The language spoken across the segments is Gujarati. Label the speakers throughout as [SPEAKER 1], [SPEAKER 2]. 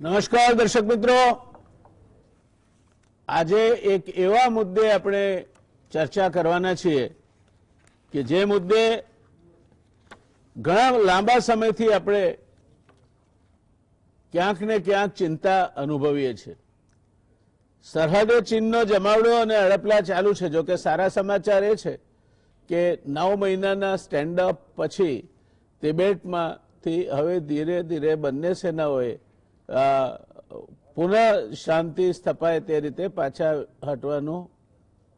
[SPEAKER 1] નમસ્કાર દર્શક મિત્રો, આજે એક એવા મુદ્દે આપણે ચર્ચા કરવાના છીએ કે જે મુદ્દે ઘણા લાંબા સમયથી આપણે ક્યાંક ને ક્યાંક ચિંતા અનુભવીએ છીએ। સરહદે ચીનનો જમાવડો અને હડપલા ચાલુ છે। જો કે સારા સમાચાર એ છે કે 9 મહિનાના સ્ટેન્ડ અપ પછી તિબેટમાંથી હવે ધીરે ધીરે બંને સેનાઓએ પુનઃ શાંતિ સ્થપાય તે રીતે પાછા હટવાનું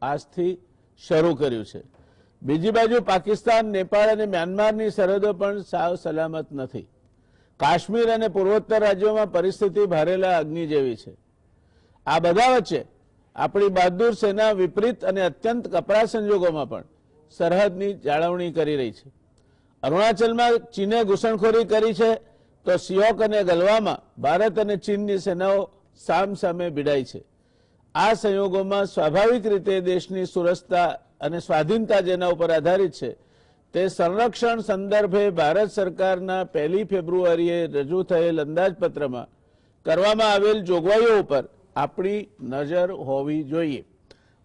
[SPEAKER 1] આજથી શરૂ કર્યું છે। બીજી બાજુ પાકિસ્તાન, નેપાળ અને મ્યાનમારની સરહદો પણ સાવ સલામત નથી। કાશ્મીર અને પૂર્વોત્તર રાજ્યોમાં પરિસ્થિતિ ભારેલા અગ્નિ જેવી છે। આ બધા વચ્ચે આપણી બહાદુર સેના વિપરીત અને અત્યંત કપરા સંજોગોમાં પણ સરહદની જાળવણી કરી રહી છે। અરુણાચલમાં ચીને ઘૂસણખોરી કરી છે તો સિયોક અને ગલવામાં ભારત અને ચીનની સેનાઓ સામસામે ભીડાઈ છે। આ સંયોગોમાં સ્વાભાવિક રીતે દેશની સુરક્ષા અને સ્વાધીનતા જેના ઉપર આધારિત છે તે સંરક્ષણ સંદર્ભે ભારત સરકારના 1 ફેબ્રુઆરીએ રજૂ થયેલ અંદાજપત્રમાં કરવામાં આવેલ જોગવાઈઓ ઉપર આપણી નજર હોવી જોઈએ।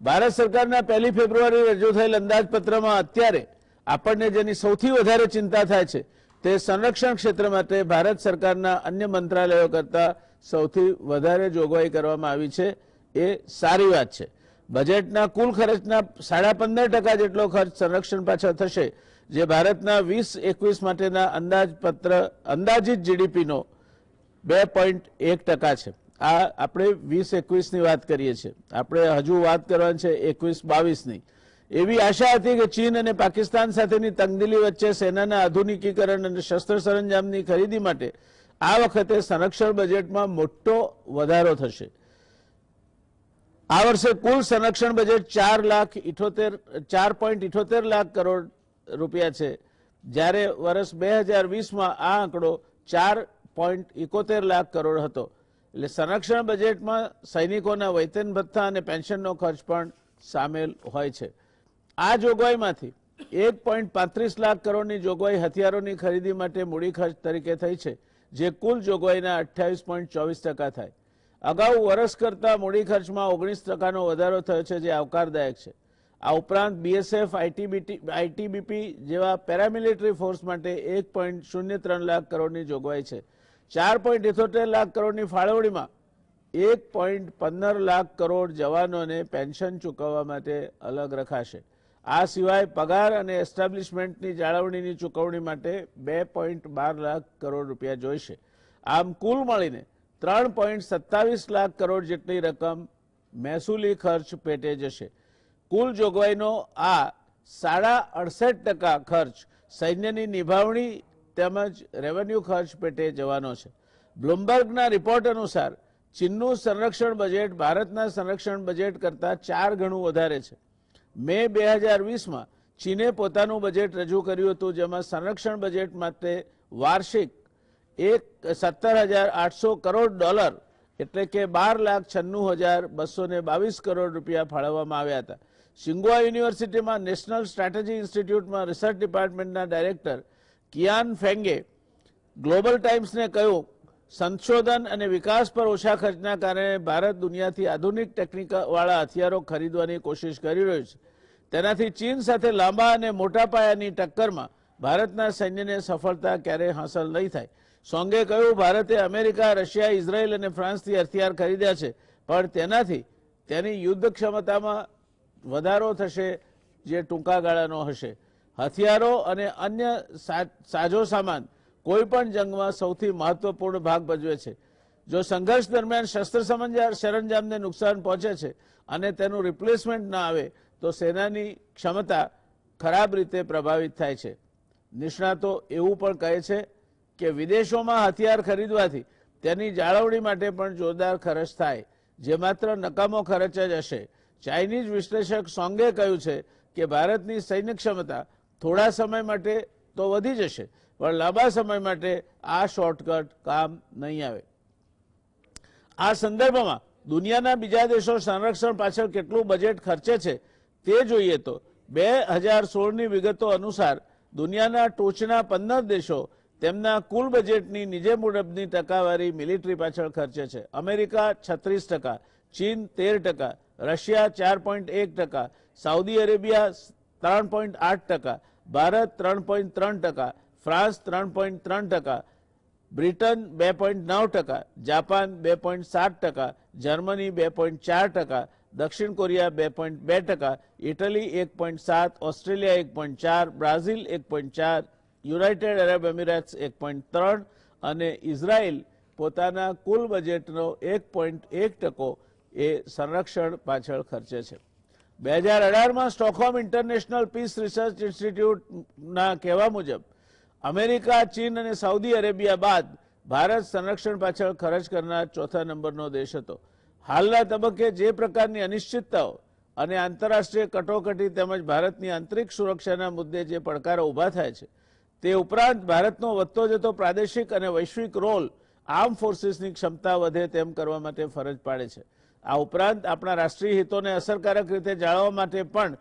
[SPEAKER 1] ભારત સરકારના 1 ફેબ્રુઆરી રજૂ થયેલ અંદાજપત્રમાં અત્યારે આપણને જેની સૌથી વધારે ચિંતા થાય છે તે સંરક્ષણ ક્ષેત્ર માટે ભારત સરકારના અન્ય મંત્રાલયો કરતાં સૌથી વધારે જોગવાઈ કરવામાં આવી છે। એ સારી વાત છે। બજેટના કુલ ખર્ચના 15.5% જેટલો ખર્ચ સંરક્ષણ પાછળ થશે, જે ભારતના 20-21 માટેના અંદાજિત જીડીપીનો 2.1% છે। આ આપણે 20-21ની વાત કરીએ છીએ, આપણે હજુ વાત કરવાની છે 21-22ની। એવી આશા હતી કે ચીન અને પાકિસ્તાન સાથેની તંગદિલી વચ્ચે સેનાના આધુનિકીકરણ અને શસ્ત્ર સરંજામની ખરીદી માટે આ વખતે સંરક્ષણ બજેટમાં મોટો વધારો થશે। આ વર્ષે કુલ સંરક્ષણ બજેટ 4.78 લાખ કરોડ રૂપિયા છે, જ્યારે વર્ષ 2020માં આ આંકડો 4.71 લાખ કરોડ હતો। એટલે સંરક્ષણ બજેટમાં સૈનિકોના વેતન ભથ્થા અને પેન્શનનો ખર્ચ પણ સામેલ હોય છે। આ જોગવાઈમાંથી 1.35 લાખ કરોડની જોગવાઈ હથિયારોની ખરીદી માટે મૂડી ખર્ચ તરીકે થઈ છે, જે કુલ જોગવાઈના 28.24% થાય। અગાઉ વર્ષ કરતાં મૂડી ખર્ચમાં 19%નો વધારો થયો છે, જે આવકારદાયક છે। આ ઉપરાંત બીએસએફ, આઈટીબીપી જેવા પેરામિલિટરી ફોર્સ માટે 1.03 લાખ કરોડની જોગવાઈ છે। 4.78 લાખ કરોડની ફાળવણીમાં 1.15 લાખ કરોડ જવાનોને પેન્શન ચૂકવવા માટે અલગ રખાશે। આ સિવાય પગાર અને એસ્ટાબ્લિશમેન્ટની જાળવણીની ચૂકવણી માટે 2.12 લાખ કરોડ રૂપિયા જોઈશે। આમ કુલ મળીને 3.27 લાખ કરોડ જેટલી રકમ મહેસૂલી ખર્ચ પેટે જશે। કુલ જોગવાઈનો આ 68.5% ખર્ચ સૈન્યની નિભાવણી તેમજ રેવન્યુ ખર્ચ પેટે જવાનો છે। બ્લુમબર્ગના રિપોર્ટ અનુસાર ચીનનું સંરક્ષણ બજેટ ભારતના સંરક્ષણ બજેટ કરતાં 4 ગણું વધારે છે। મે 2020માં ચીને પોતાનું બજેટ રજૂ કર્યું હતું, જેમાં સંરક્ષણ બજેટ માટે વાર્ષિક 17,800 કરોડ ડોલર એટલે કે 12,96,222 કરોડ રૂપિયા ફાળવવામાં આવ્યા હતા। સિંગુઆ યુનિવર્સિટીમાં નેશનલ સ્ટ્રેટેજી ઇન્સ્ટિટ્યૂટમાં રિસર્ચ ડિપાર્ટમેન્ટના ડાયરેક્ટર કિયાન ફેંગે ગ્લોબલ ટાઈમ્સને કહ્યું, સંશોધન અને વિકાસ પર ઓછા ખર્ચના કારણે ભારત દુનિયાથી આધુનિક ટેકનિકવાળા હથિયારો ખરીદવાની કોશિશ કરી રહ્યું છે। તેનાથી ચીન સાથે લાંબા અને મોટા પાયાની ટક્કરમાં ભારતના સૈન્યને સફળતા ક્યારેય હાંસલ નહીં થાય। સોંગે કહ્યું, ભારતે અમેરિકા, રશિયા, ઇઝરાયલ અને ફ્રાન્સથી હથિયાર ખરીદ્યા છે, પણ તેનાથી તેની યુદ્ધ ક્ષમતામાં વધારો થશે, જે ટૂંકા ગાળાનો હશે। હથિયારો અને અન્ય સાજો સામાન કોઈ પણ જંગમાં સૌથી મહત્વપૂર્ણ ભાગ ભજવે છે। જો સંઘર્ષ દરમિયાન શસ્ત્ર સરંજામને નુકસાન પહોંચે છે અને તેનું રિપ્લેસમેન્ટ ના આવે તો સેનાની ક્ષમતા ખરાબ રીતે પ્રભાવિત થાય છે। નિષ્ણાતો એવું પણ કહે છે કે વિદેશોમાં હથિયાર ખરીદવાથી તેની જાળવણી માટે પણ જોરદાર ખર્ચ થાય, જે માત્ર નકામો ખર્ચ જ હશે। ચાઇનીઝ વિશ્લેષક સોંગે કહ્યું છે કે ભારતની સૈન્ય ક્ષમતા થોડા સમય માટે તો વધી જશે, પણ લાંબા સમય માટે આ શોર્ટકટ કામ નહીં આવે। આ સંદર્ભમાં દુનિયાના બીજા દેશો સંરક્ષણ પાછળ કેટલું બજેટ ખર્ચે છે તે જોઈએ તો 2016ની વિગતો અનુસાર દુનિયાના ટોચના 15 દેશો તેમના કુલ બજેટની નીચે મુજબની ટકાવારી મિલિટરી પાછળ ખર્ચે છે. અમેરિકા 36%, ચીન 13%, Russia 4.1%, Saudi Arabia 3.8%, Bharat 3.3%, France 3.3%, Britain 2.9%, Japan 2.7%, Germany 2.4%, દક્ષિણ Korea 2.2%, Italy 1.7%, Australia 1.4%, Brazil 1.4%, United Arab Emirates 1.3% અને ઇઝરાયલ પોતાના કુલ બજેટનો 1.1% એ સંરક્ષણ પાછળ ખર્ચે છે. 2018માં સ્ટોકહોમ ઇન્ટરનેશનલ પીસ રિસર્ચ ઇન્સ્ટિટ્યૂટના કહેવા મુજબ અમેરિકા, ચીન અને સાઉદી અરેબિયા બાદ ભારત સંરક્ષણ પાછળ ખર્ચ કરનાર ચોથા નંબરનો દેશ હતો. હાલના તબક્કે જે પ્રકારની અનિશ્ચિતતાઓ અને આંતરરાષ્ટ્રીય કટોકટી તેમજ ભારતની આંતરિક સુરક્ષાના મુદ્દે જે પડકારો ઊભા થાય છે તે ઉપરાંત ભારતનો વધતો જતો પ્રાદેશિક અને વૈશ્વિક રોલ આર્મ ફોર્સીસની ક્ષમતા વધે તેમ કરવા માટે ફરજ પાડે છે. આ ઉપરાંત આપણા રાષ્ટ્રીય હિતોને અસરકારક રીતે જાળવવા માટે પણ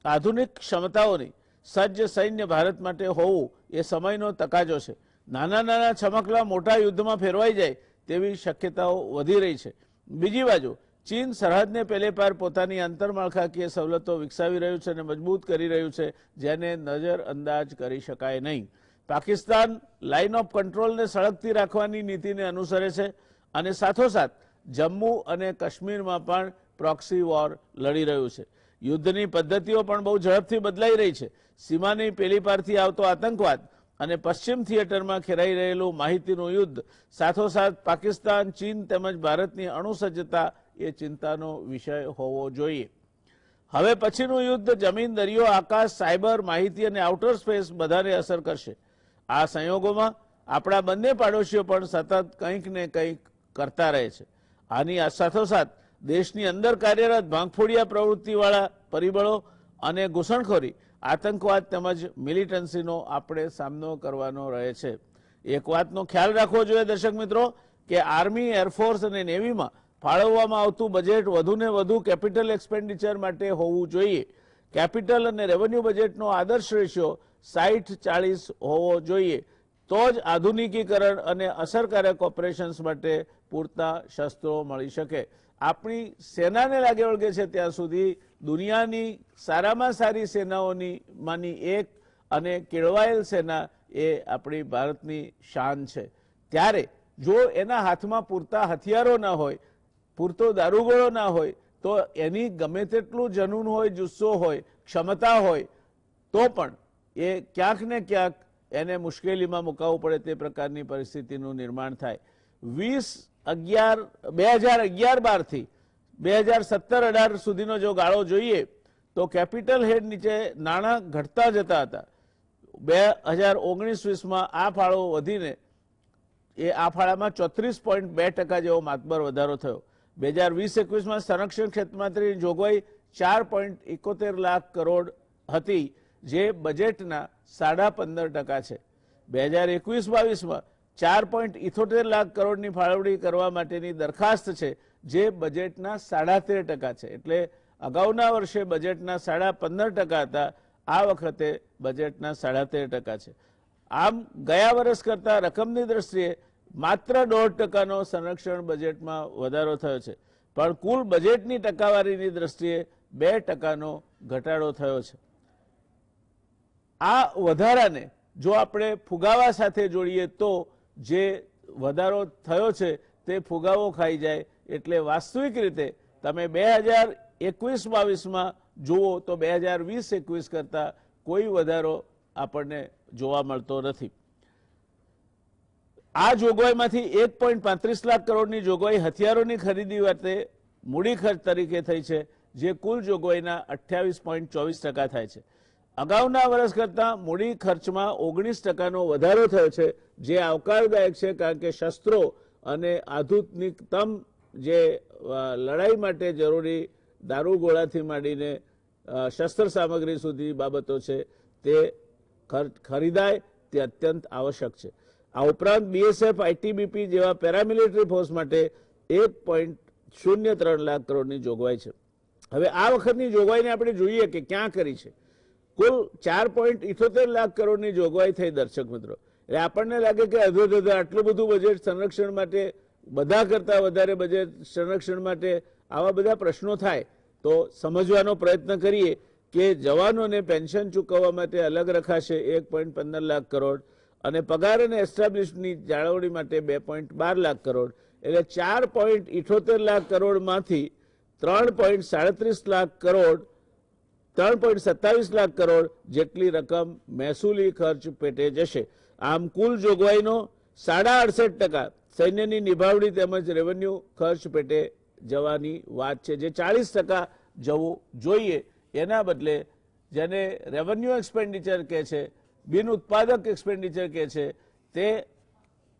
[SPEAKER 1] આધુનિક ક્ષમતાઓની સજ્જ સૈન્ય ભારત માટે હોવું એ સમયનો તકાજો છે. નાના નાના છમકલા મોટા યુદ્ધમાં ફેરવાઈ જાય તેવી શક્યતાઓ વધી રહી છે. બીજી બાજુ ચીન સરહદને પેલે પાર પોતાની આંતરમાળખાકીય સવલતો વિકસાવી રહ્યું છે અને મજબૂત કરી રહ્યું છે, જેને નજરઅંદાજ કરી શકાય નહીં. પાકિસ્તાન લાઇન ઓફ કંટ્રોલને સળગતી રાખવાની નીતિને અનુસરે છે અને સાથોસાથ જમ્મુ અને કાશ્મીરમાં પણ પ્રોક્સી વોર લડી રહ્યું છે. યુદ્ધની પદ્ધતિઓ પણ બહુ ઝડપથી બદલાઈ રહી છે. સીમાની પેલી પારથી આવતો આતંકવાદ અને પશ્ચિમ થિયેટરમાં ખેરાઈ રહેલું માહિતીનું યુદ્ધ સાથોસાથ પાકિસ્તાન, ચીન તેમજ ભારતની અણુસજ્જતા એ ચિંતાનો વિષય હોવો જોઈએ. હવે પછીનું યુદ્ધ જમીન, દરિયો, આકાશ, સાયબર, માહિતી અને આઉટર સ્પેસ બધાને અસર કરશે. આ સંયોગોમાં આપણા બંને પાડોશીઓ પણ સતત કંઈક ને કંઈક કરતા રહે છે. આની સાથોસાથ દેશની અંદર કાર્યરત ભાંગફોડિયા પ્રવૃત્તિવાળા પરિબળો અને ઘૂસણખોરી, આતંકવાદ તેમજ મિલિટન્સીનો આપણે સામનો કરવાનો રહે છે. એક વાતનો ખ્યાલ રાખવો જોઈએ દર્શક મિત્રો કે આર્મી, એરફોર્સ અને નેવીમાં ફાળવવામાં આવતું બજેટ વધુને વધુ કેપિટલ એક્સપેન્ડિચર માટે હોવું જોઈએ. કેપિટલ અને રેવન્યુ બજેટનો આદર્શ રેશિયો 60-40 હોવો જોઈએ. તો જ આધુનિકીકરણ અને અસરકારક ઓપરેશન્સ માટે પૂરતા શસ્ત્રો મળી શકે. આપણી સેનાને લાગે વળગે છે ત્યાં સુધી દુનિયાની સારામાં સારી સેનાઓમાંની એક અને કેળવાયેલ સેના એ આપણી ભારતની શાન છે. ત્યારે જો એના હાથમાં પૂરતા હથિયારો ના હોય, પૂરતો દારૂગોળો ના હોય, તો એની ગમે તેટલું જનૂન હોય, જુસ્સો હોય, ક્ષમતા હોય, તો પણ એ ક્યાંક ને ક્યાંક એને મુશ્કેલીમાં મુકાવવું પડે તે પ્રકારની પરિસ્થિતિનું નિર્માણ થાય. 2011-12થી 2017-18 સુધીનો જો ગાળો જોઈએ તો કેપિટલ હેડ નીચે નાણાં ઘટતા જતા હતા. 2019-20માં આ ફાળો વધીને આ ફાળામાં 34.2% જેવો માતબર વધારો થયો. 2020-21માં સંરક્ષણ ક્ષેત્રની જોગવાઈ 4.71 લાખ કરોડ હતી, જે બજેટના 15.5% છે. 2021-22માં 4.78 લાખ કરોડની ફાળવણી કરવા માટેની દરખાસ્ત છે, જે બજેટના 13.5% છે. એટલે અગાઉના વર્ષે બજેટના 15.5% હતા, આ વખતે બજેટના 13.5% છે. આમ ગયા વર્ષ કરતા રકમની દ્રષ્ટિએ માત્ર 1.5%નો સંરક્ષણ બજેટમાં વધારો થયો છે, પણ કુલ બજેટની ટકાવારીની દ્રષ્ટિએ 2%નો ઘટાડો થયો છે. આ વધારાને જો આપણે ફુગાવા સાથે જોડીએ તો જે વધારો થયો છે તે ફુગાવો ખાઈ જાય. એટલે વાસ્તવિક રીતે તમે 2021-22માં જુઓ તો 2020-21 કરતાં કોઈ વધારો આપણને જોવા મળતો નથી. આ જોગવાઈમાંથી 1.35 લાખ કરોડની જોગવાઈ હથિયારોની ખરીદી માટે મૂડી ખર્ચ તરીકે થઈ છે, જે કુલ જોગવાઈના 28.24% થાય છે. અગાઉના વર્ષ કરતાં મૂડી ખર્ચમાં 19%નો વધારો થયો છે, જે આવકારદાયક છે, કારણ કે શસ્ત્રો અને આધુનિકતમ જે લડાઈ માટે જરૂરી દારૂગોળાથી માંડીને શસ્ત્ર સામગ્રી સુધી બાબતો છે તે ખરીદાય તે અત્યંત આવશ્યક છે. આ ઉપરાંત બીએસએફ, આઈટીબીપી જેવા પેરામિલિટરી ફોર્સ માટે 1.03 લાખ કરોડની જોગવાઈ છે. હવે આ વખતની જોગવાઈને આપણે જોઈએ કે ક્યાં કરી છે. કુલ 4.78 લાખ કરોડની જોગવાઈ થઈ દર્શક મિત્રો. એટલે આપણને લાગે કે અધોધો આટલું બધું બજેટ સંરક્ષણ માટે, બધા કરતા વધારે બજેટ સંરક્ષણ માટે, આવા બધા પ્રશ્નો થાય તો સમજવાનો પ્રયત્ન કરીએ કે જવાનોને પેન્શન ચૂકવવા માટે અલગ રખાશે 1.15 લાખ કરોડ અને પગાર અને એસ્ટાબ્લિશની જાળવણી માટે 2.12 લાખ કરોડ, એટલે 4.78 લાખ કરોડમાંથી 3.37 લાખ કરોડ 3.27 લાખ કરોડ જેટલી રકમ મહેસૂલી ખર્ચ પેટે જશે. આમ કુલ જોગવાઈનો 68.5% સૈન્યની નિભાવણી તેમજ રેવન્યુ ખર્ચ પેટે જવાની વાત છે, જે 40% જવું જોઈએ. એના બદલે જેને રેવન્યુ એક્સપેન્ડિચર કહે છે, બિન ઉત્પાદક એક્સપેન્ડિચર કહે છે, તે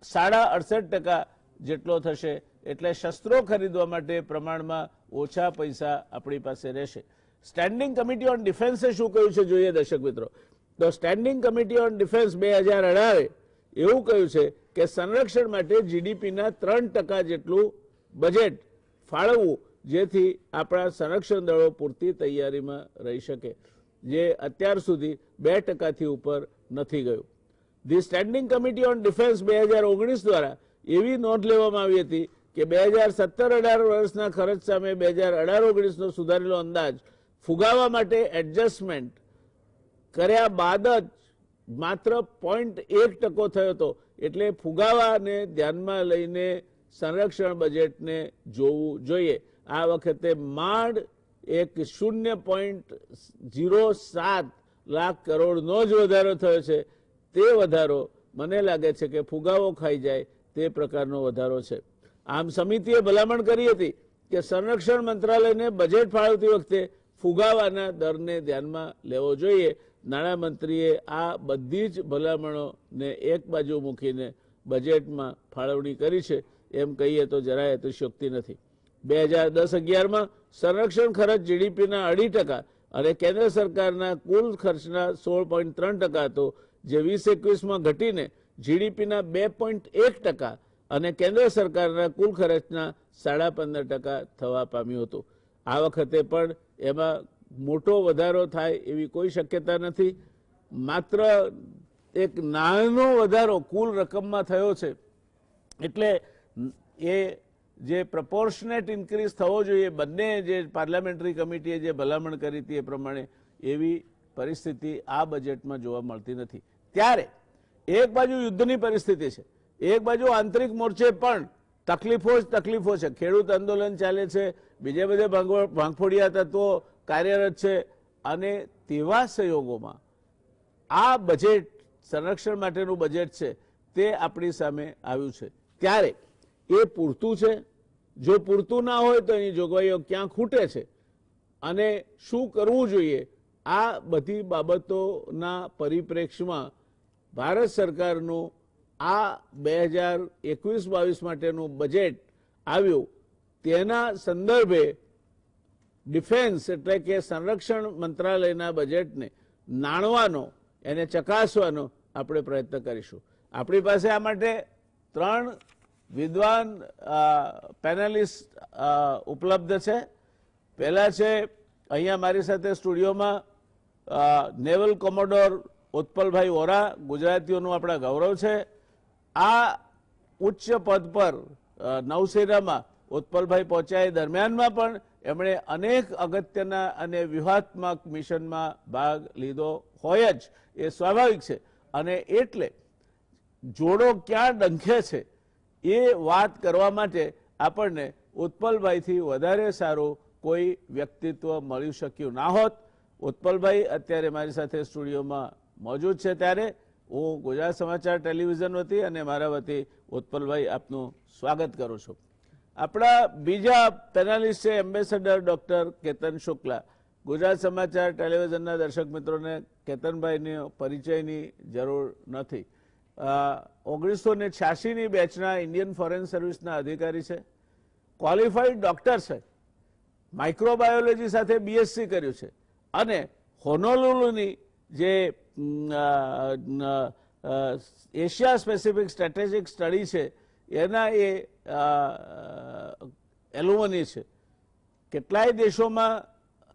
[SPEAKER 1] 68.5% જેટલો થશે. એટલે શસ્ત્રો ખરીદવા માટે પ્રમાણમાં ઓછા પૈસા આપણી પાસે રહેશે. સ્ટેન્ડિંગ કમિટી ઓન ડિફેન્સે શું કહ્યું છે જોઈએ દર્શક મિત્રો. તો સ્ટેન્ડિંગ કમિટી ઓન ડિફેન્સ 2018 એવું કહ્યું છે કે સંરક્ષણ માટે જીડીપીના 3% જેટલું બજેટ ફાળવવું, જેથી આપણા સંરક્ષણ દળો પૂરતી તૈયારીમાં રહી શકે, જે અત્યાર સુધી 2%થી ઉપર નથી ગયું. The standing committee on defence 2019 દ્વારા એવી નોંધ લેવામાં આવી હતી કે 2017-18 વર્ષના ખર્ચ સામે 2018-19નો સુધારેલો અંદાજ ફુગાવા માટે એડજસ્ટમેન્ટ કર્યા બાદ જ માત્ર 0.1% થયો હતો. એટલે ફુગાવાને ધ્યાનમાં લઈને સંરક્ષણ બજેટને જોવું જોઈએ. આ વખતે માંડ એક 0.07 લાખ કરોડનો જ વધારો થયો છે. તે વધારો મને લાગે છે કે ફુગાવો ખાઈ જાય તે પ્રકારનો વધારો છે. આમ સમિતિએ ભલામણ કરી હતી કે સંરક્ષણ મંત્રાલયને બજેટ ફાળવતી વખતે ફુગાવાના દરને ધ્યાનમાં લેવો જોઈએ. નાણામંત્રીએ આ બધી જ ભલામણોને એક બાજુ મૂકીને બજેટમાં ફાળવણી કરી છે એમ કહીએ તો જરાય અતિશયોક્તિ નથી. 2010-11માં સંરક્ષણ ખર્ચ જીડીપીના 2.5% અને કેન્દ્ર સરકારના કુલ ખર્ચના 16.3% હતો, જે 2021માં ઘટીને જીડીપીના 2.1% અને કેન્દ્ર સરકારના કુલ ખર્ચના 15.5% થવા પામ્યું હતું. આ વખતે પણ એમાં મોટો વધારો થાય એવી કોઈ શક્યતા નથી. માત્ર એક નાનો વધારો કુલ રકમમાં થયો છે. એટલે એ જે પ્રપોર્શનેટ ઇન્ક્રીઝ થવો જોઈએ, બંને જે પાર્લામેન્ટરી કમિટીએ જે ભલામણ કરી હતી એ પ્રમાણે એવી પરિસ્થિતિ આ બજેટમાં જોવા મળતી નથી. ત્યારે એક બાજુ યુદ્ધની પરિસ્થિતિ છે, એક બાજુ આંતરિક મોરચે પણ તકલીફો જ તકલીફો છે. ખેડૂત આંદોલન ચાલે છે, બીજે બધે ભાંગફોડિયા તત્વો કાર્યરત છે, અને તેવા સંયોગોમાં આ બજેટ સંરક્ષણ માટેનું બજેટ છે તે આપણી સામે આવ્યું છે. ત્યારે એ પૂરતું છે? જો પૂરતું ના હોય તો એની જોગવાઈઓ ક્યાં ખૂટે છે અને શું કરવું જોઈએ? આ બધી બાબતોના પરિપ્રેક્ષ્યમાં ભારત સરકારનું આ 2021-22 માટેનું બજેટ આવ્યું, તેના સંદર્ભે ડિફેન્સ એટલે કે સંરક્ષણ મંત્રાલયના બજેટને નાણવાનો, એને ચકાસવાનો આપણે પ્રયત્ન કરીશું. આપણી પાસે આ માટે 3 વિદ્વાન પેનલિસ્ટ ઉપલબ્ધ છે. પહેલા છે અહીંયા મારી સાથે સ્ટુડિયોમાં નેવલ કોમોડોર ઉત્પલભાઈ વોરા, ગુજરાતીઓનું આપણા ગૌરવ છે. આ ઉચ્ચ પદ પર નૌસેનામાં ઉત્પલભાઈ પહોંચ્યા એ દરમિયાનમાં પણ એમણે અનેક અગત્યના અને વ્યૂહાત્મક મિશનમાં ભાગ લીધો હોય જ, એ સ્વાભાવિક છે. અને એટલે જોડો ક્યાં ડંખે છે એ વાત કરવા માટે આપણને ઉત્પલભાઈથી વધારે સારું કોઈ વ્યક્તિત્વ મળી શક્યું ના હોત. ઉત્પલભાઈ અત્યારે મારી સાથે સ્ટુડિયોમાં મોજૂદ છે. ત્યારે હું ગુજરાત સમાચાર ટેલિવિઝન વતી અને મારા વતી ઉત્પલભાઈ આપનું સ્વાગત કરું છું. આપણા બીજા પેનલિસ્ટ છે એમ્બેસેડર ડૉક્ટર કેતન શુક્લા. ગુજરાત સમાચાર ટેલિવિઝનના દર્શક મિત્રોને કેતનભાઈની પરિચયની જરૂર નથી. 1986ની બેચના ઇન્ડિયન ફોરેન સર્વિસના અધિકારી છે, ક્વોલિફાઈડ ડૉક્ટર છે, માઇક્રોબાયોલોજી સાથે બીએસસી કર્યું છે અને હોનોલુલુની જે એશિયા સ્પેસિફિક સ્ટ્રેટેજિક સ્ટડી છે એના એ એલુમની છે. કેટલાય દેશોમાં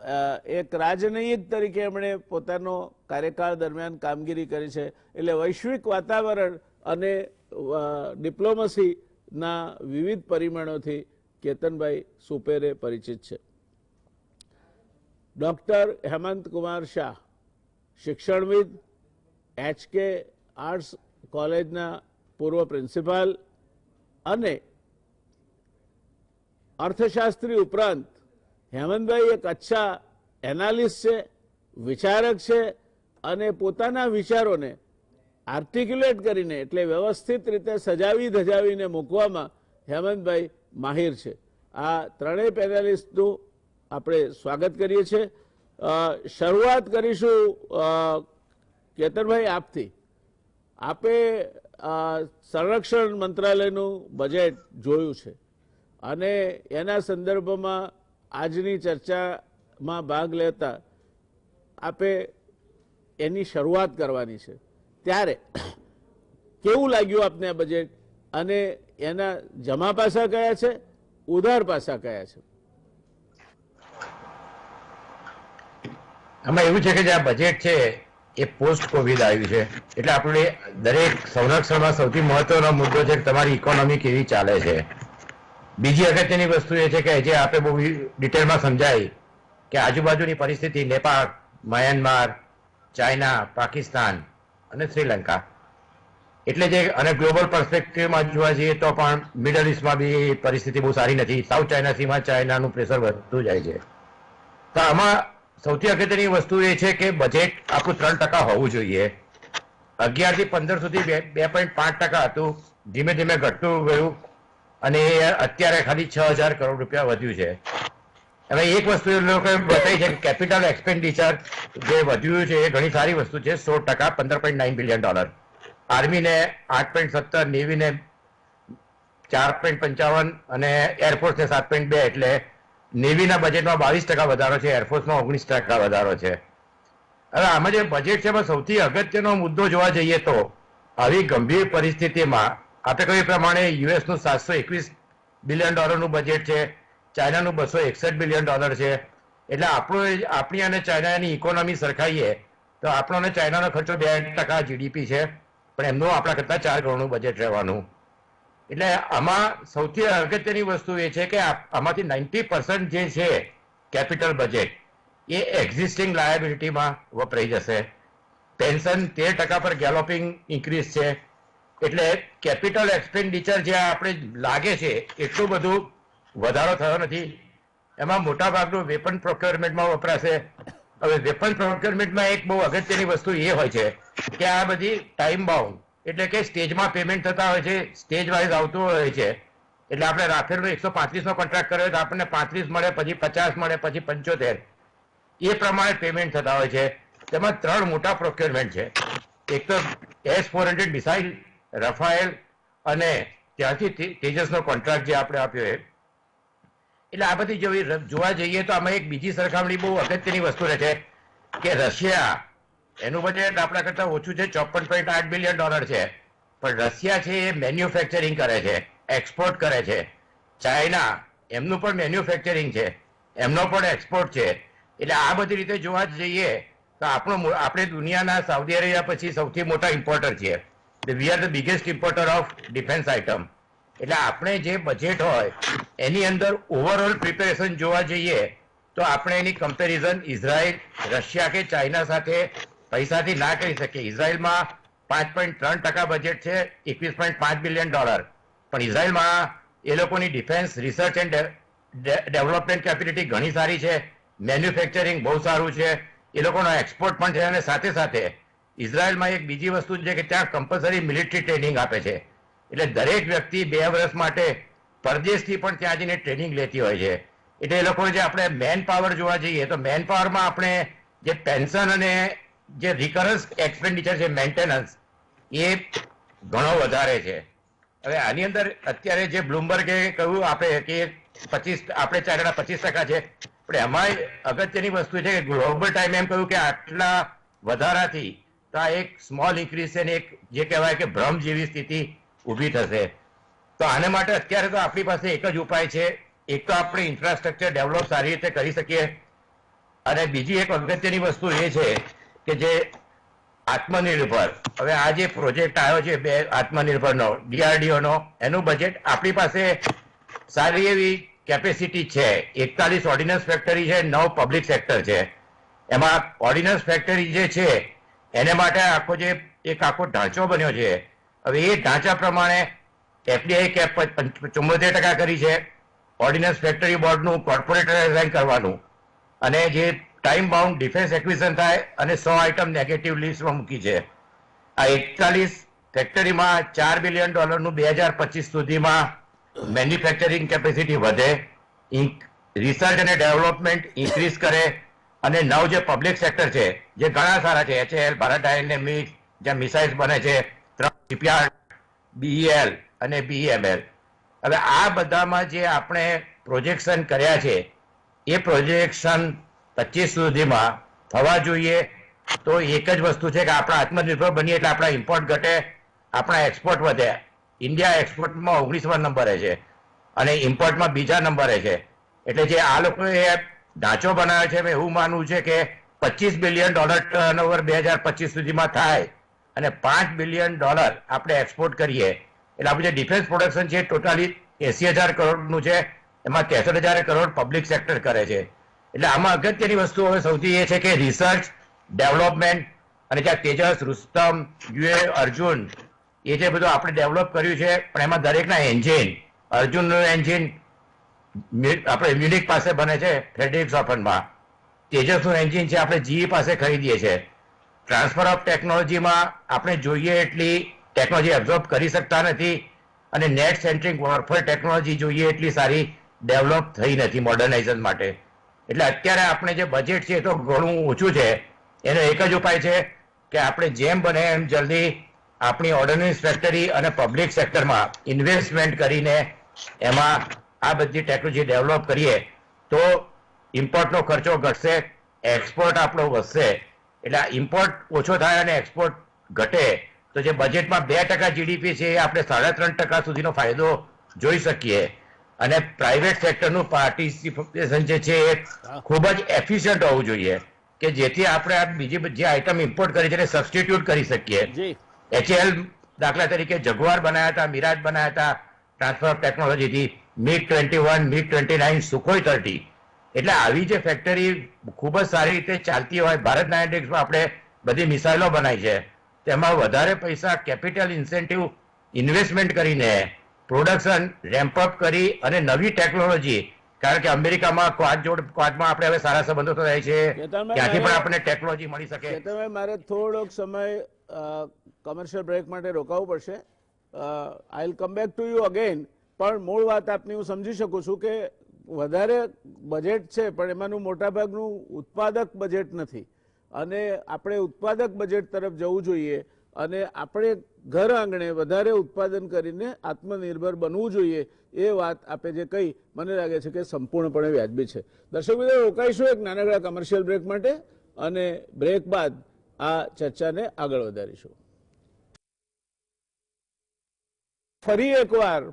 [SPEAKER 1] એક રાજનયિક તરીકે એમણે પોતાનો કાર્યકાળ દરમિયાન કામગીરી કરી છે. એટલે વૈશ્વિક વાતાવરણ અને ડિપ્લોમસીના વિવિધ પરિમાણોથી કેતનભાઈ સુપેરે પરિચિત છે. ડોક્ટર હેમંત કુમાર શાહ, શિક્ષણવિદ, HK આર્ટ્સ કોલેજના પૂર્વ પ્રિન્સિપાલ અને અર્થશાસ્ત્રી ઉપરાંત હેમંતભાઈ એક અચ્છા એનાલિસ્ટ છે, વિચારક છે અને પોતાના વિચારોને આર્ટિક્યુલેટ કરીને એટલે વ્યવસ્થિત રીતે સજાવી ધજાવીને મૂકવામાં હેમંતભાઈ માહિર છે. આ ત્રણેય પેનલિસ્ટનું આપણે સ્વાગત કરીએ છીએ. શરૂઆત કરીશું કેતનભાઈ આપથી. આપે સંરક્ષણ મંત્રાલયનું બજેટ જોયું છે અને એના સંદર્ભમાં આજની ચર્ચામાં ભાગ લેતા આપે એની શરૂઆત કરવાની છે. ત્યારે કેવું લાગ્યું આપને આ બજેટ અને એના જમા પાસા કયા છે, ઉધાર પાસા કયા છે?
[SPEAKER 2] આમાં એવું છે કે જે આ બજેટ છે એ પોસ્ટ કોવિડ આવ્યું છે, એટલે આપણે દરેક સંરક્ષણમાં સૌથી મહત્વનો મુદ્દો છે કે તમારી ઇકોનોમી કેવી ચાલે છે. બીજી અગત્યની વસ્તુ એ છે કે જે આપણે બહુ ડિટેલમાં સમજાય કે આજુબાજુની પરિસ્થિતિ નેપાળ, મ્યાનમાર, ચાઇના, પાકિસ્તાન અને શ્રીલંકા, એટલે જે અને ગ્લોબલ પર્સપેક્ટિવમાં જોવા જઈએ તો પણ મિડલ ઇસ્ટમાં બી પરિસ્થિતિ બહુ સારી નથી. સાઉથ ચાઇના સીમાં ચાઇનાનું પ્રેશર વધતું જાય છે. તો આમાં સૌથી અગત્યની વસ્તુ એ છે કે બજેટ આપણું 3% હોવું જોઈએ. 11 થી 15 સુધી 2.5% હતું, ધીમે ધીમે ઘટતું ગયું અને અત્યારે ખાલી 6,000 કરોડ રૂપિયા વધ્યું છે. હવે એક વસ્તુ એ લોકોએ બતાવી છે કે કેપિટલ એક્સપેન્ડિચર જે વધ્યું છે એ ઘણી સારી વસ્તુ છે. 16%, $15.9 બિલિયન. આર્મીને 8.17, નેવીને 4.55 અને એરફોર્સને 7.2, એટલે નેવીના બજેટમાં 22% વધારો છે, એરફોર્સમાં 19% વધારો છે. હવે આમાં જે બજેટ છે એમાં સૌથી અગત્યનો મુદ્દો જોવા જઈએ તો આવી ગંભીર પરિસ્થિતિમાં આપણે કહ્યું પ્રમાણે યુએસનું $721 બિલિયન બજેટ છે, ચાઇનાનું $261 બિલિયન છે. એટલે આપણી અને ચાઇનાની ઇકોનોમી સરખાઈએ તો આપણો અને ચાઇનાનો ખર્ચો 2% જીડીપી છે, પણ એમનું આપણા કરતાં 4 ગણું બજેટ રહેવાનું. એટલે આમાં સૌથી અગત્યની વસ્તુ એ છે કે આમાંથી 90% જે છે કેપિટલ બજેટ એ એક્ઝિસ્ટિંગ લાયબિલિટીમાં વપરાઈ જશે. પેન્શન 13% પર ગેલોપિંગ ઇન્ક્રીઝ છે, એટલે કેપિટલ એક્સપેન્ડિચર જે આપણે લાગે છે એટલું બધું વધારો થયો નથી. એમાં મોટાભાગનું વેપન પ્રોક્યોરમેન્ટમાં વપરાશે. હવે વેપન પ્રોક્યોરમેન્ટમાં એક બહુ અગત્યની વસ્તુ એ હોય છે કે આ બધી ટાઈમ બાઉન્ડ, એટલે કે સ્ટેજમાં પેમેન્ટ થતા હોય છે, સ્ટેજ વાઇઝ આવતું હોય છે. એટલે આપણે રાફેલનો 135નો કોન્ટ્રાક્ટ કર્યો તો આપણને 35 મળે, પછી 50 મળે, પછી 75, એ પ્રમાણે પેમેન્ટ થતા હોય છે. તેમાં 3 મોટા પ્રોક્યોરમેન્ટ છે. એક તો S-400 મિસાઇલ, રફાએલ અને ત્યાંથી તેજસનો કોન્ટ્રાક્ટ જે આપણે આપ્યો એ. એટલે આ બધી જોવા જઈએ તો આમાં એક બીજી સરખામણી બહુ અગત્યની વસ્તુ રહે છે કે રશિયા, એનું બજેટ આપણા કરતાં ઓછું છે, $54.8 બિલિયન છે. પણ રશિયા છે એ મેન્યુફેક્ચરિંગ કરે છે, એક્સપોર્ટ કરે છે. ચાઇના, એમનું પણ મેન્યુફેક્ચરિંગ છે, એમનો પણ એક્સપોર્ટ છે. એટલે આ બધી રીતે જોવા જઈએ તો આપણે દુનિયાના સાઉદી અરેબિયા પછી સૌથી મોટા ઇમ્પોર્ટર છીએ. We are the biggest importer of defence item. એટલે આપણે જે બજેટ હોય એની અંદર ઓવરઓલ પ્રિપેરેશન જોવા જઈએ તો આપણે એની કમ્પેરિઝન ઇઝરાયલ, રશિયા કે ચાઇના સાથે પૈસાથી ના કરી શકીએ. ઇઝરાયલમાં 5.3% બજેટ છે, $21.5 બિલિયન. પણ ઇઝરાયલમાં એ લોકોની defence research and development capacity ઘણી સારી છે, મેન્યુફેક્ચરિંગ બહુ સારું છે, એ લોકોનો એક્સપોર્ટ પણ છે. અને સાથે સાથે ઇઝરાયલમાં એક બીજી વસ્તુ છે કે ત્યાં કમ્પલસરી મિલિટરી ટ્રેનિંગ આપે છે. એટલે દરેક વ્યક્તિ 2 વર્ષ માટે પરદેશથી પણ ત્યાં જઈને ટ્રેનિંગ લેતી હોય છે. એટલે એ લોકો જે આપણે મેન પાવર જોવા જઈએ તો મેન પાવરમાં આપણે જે પેન્શન અને જે રિકરન્સ એક્સપેન્ડિચર છે, મેન્ટેનન્સ, એ ઘણો વધારે છે. હવે આની અંદર અત્યારે જે બ્લુમબર્ગે કહ્યું આપણે કે 25, આપણે ચાઇનાના 25% છે, પણ એમાં અગત્યની વસ્તુ છે કે ગ્લોબલ ટાઈમે એમ કહ્યું કે આટલા વધારાથી તો આ એક સ્મોલ ઇન્ક્રીઝ છે ને એક જે કહેવાય કે ભ્રમ જેવી સ્થિતિ ઊભી થશે. તો આને માટે અત્યારે તો આપણી પાસે એક જ ઉપાય છે. એક તો આપણે ઇન્ફ્રાસ્ટ્રક્ચર ડેવલપ સારી રીતે કરી શકીએ, અને બીજી એક અગત્યની વસ્તુ એ છે કે જે આત્મનિર્ભર, હવે આ જે પ્રોજેક્ટ આવ્યો છે બે આત્મનિર્ભરનો DRDO નો, એનું બજેટ આપણી પાસે સારી એવી કેપેસિટી છે. 41 ઓર્ડિનન્સ ફેક્ટરી છે, 9 પબ્લિક સેક્ટર છે. એમાં ઓર્ડિનન્સ ફેક્ટરી જે છે એને માટે આખો જે એક આખો ઢાંચો બન્યો છે. હવે એ ઢાંચા પ્રમાણે FDI કેપ 74% કરી છે. ઓર્ડિનન્સ ફેક્ટરી બોર્ડનું કોર્પોરેટ ડિઝાઇન કરવાનું, અને જે ટાઈમ બાઉન્ડ ડિફેન્સ એક્વિઝિશન થાય અને 100 આઇટમ નેગેટિવ લિસ્ટમાં મૂકી છે. આ 41 ફેક્ટરીમાં $4 બિલિયન 2025 સુધીમાં મેન્યુફેક્ચરિંગ કેપેસિટી વધે, રિસર્ચ અને ડેવલપમેન્ટ ઇન્ક્રીઝ કરે, અને નવ જે પબ્લિક સેક્ટર છે જે ઘણા સારા છે, HAL, ભારત આયર્ન ને મિક્સ, જ્યાં મિસાઇલ્સ બને છે, 3 શિપયાર્ડ, BEL અને BEML. હવે આ બધામાં જે આપણે પ્રોજેક્શન કર્યા છે એ પ્રોજેક્શન 25 સુધીમાં થવા જોઈએ. તો એક જ વસ્તુ છે કે આપણા આત્મનિર્ભર બનીએ એટલે આપણા ઇમ્પોર્ટ ઘટે, આપણા એક્સપોર્ટ વધે. ઇન્ડિયા એક્સપોર્ટમાં 19મા નંબરે છે અને ઇમ્પોર્ટમાં બીજા નંબરે છે. એટલે જે આ લોકોએ ઢાંચો બનાવ્યો છે, એવું માનવું છે કે $25 બિલિયન ટર્નઓવર 2025 સુધીમાં થાય અને $5 બિલિયન આપણે એક્સપોર્ટ કરીએ એટલે આપણું જે ડિફેન્સ પ્રોડક્શન છે ટોટલી 80,000 કરોડનું છે, એમાં 63,000 કરોડ પબ્લિક સેક્ટર કરે છે. એટલે આમાં અગત્યની વસ્તુ હવે સૌથી એ છે કે રિસર્ચ, ડેવલપમેન્ટ, અને જ્યાં તેજસ, રુસ્તમ, UA અર્જુન, એ જે બધું આપણે ડેવલપ કર્યું છે, પણ એમાં દરેકના એન્જિન, અર્જુનનું એન્જિન આપણે મ્યુનિક પાસે બને છે ફ્રેડરિક્સહાફનમાં, તેજસનું એન્જિન છે આપણે GE પાસે ખરીદીએ છીએ. ટ્રાન્સફર ઓફ ટેકનોલોજીમાં આપણે જોઈએ એટલી ટેકનોલોજી એબ્ઝોર્બ કરી શકતા નથી, અને નેટ સેન્ટ્રિક વોરફેર ટેકનોલોજી જોઈએ એટલી સારી ડેવલપ થઈ નથી મોડર્નાઇઝેશન માટે. એટલે અત્યારે આપણે જે બજેટ છે એ તો ઘણું ઓછું છે. એનો એક જ ઉપાય છે કે આપણે જેમ બને એમ જલ્દી આપણી ઓર્ડિનન્સ ફેક્ટરી અને પબ્લિક સેક્ટરમાં ઇન્વેસ્ટમેન્ટ કરીને એમાં આ બધી ટેકનોલોજી ડેવલપ કરીએ તો ઇમ્પોર્ટનો ખર્ચો ઘટશે, એક્સપોર્ટ આપણો વધશે. એટલે આ ઇમ્પોર્ટ ઓછો થાય અને એક્સપોર્ટ ઘટે તો જે બજેટમાં 2% GDP છે એ આપણે 3.5% સુધીનો ફાયદો જોઈ શકીએ. અને પ્રાઇવેટ સેક્ટરનું પાર્ટિસિપેશન જે છે એ ખૂબ જ એફિશિયન્ટ હોવું જોઈએ કે જેથી આપણે આ બીજી જે આઇટમ ઇમ્પોર્ટ કરી છે એને સબસ્ટિટ્યુટ કરી શકીએ. HAL દાખલા તરીકે જગુઆર બનાવ્યા હતા, મિરાજ બનાવ્યા હતા ટ્રાન્સફર ઓફ ટેકનોલોજીથી, MiG-21, MiG-29, સુખોઈ 30. એટલે આવી જે ફેક્ટરી ખૂબ જ સારી રીતે ચાલતી હોય, ભારતના ઇન્ડેક્સમાં આપણે બધી મિસાઇલો બનાવી છે, તેમાં વધારે પૈસા કેપિટલ ઇન્સેન્ટિવ ઇન્વેસ્ટમેન્ટ કરીને પ્રોડક્શન રેમ્પઅપ કરી અને નવી ટેકનોલોજી, કારણ કે અમેરિકામાં ક્વાડમાં આપણે હવે સારા સંબંધો થાય છે, ત્યાંથી પણ આપણને ટેકનોલોજી મળી શકે.
[SPEAKER 1] તમે મારે થોડોક સમય કમર્શિયલ બ્રેક માટે રોકાવવું પડશે. I will come back to you again. પણ મૂળ વાત આપની હું સમજી શકું છું કે વધારે બજેટ છે પણ એમાંનું મોટાભાગનું ઉત્પાદક બજેટ નથી, અને આપણે ઉત્પાદક બજેટ તરફ જવું જોઈએ અને આપણે ઘર આંગણે વધારે ઉત્પાદન કરીને આત્મનિર્ભર બનવું જોઈએ. એ વાત આપે જે કહી મને લાગે છે કે સંપૂર્ણપણે વ્યાજબી છે. દર્શક મિત્રો, રોકાઈશું એક નાનકડા કમર્શિયલ બ્રેક માટે અને બ્રેક બાદ આ ચર્ચાને આગળ વધારીશું. ફરી એકવાર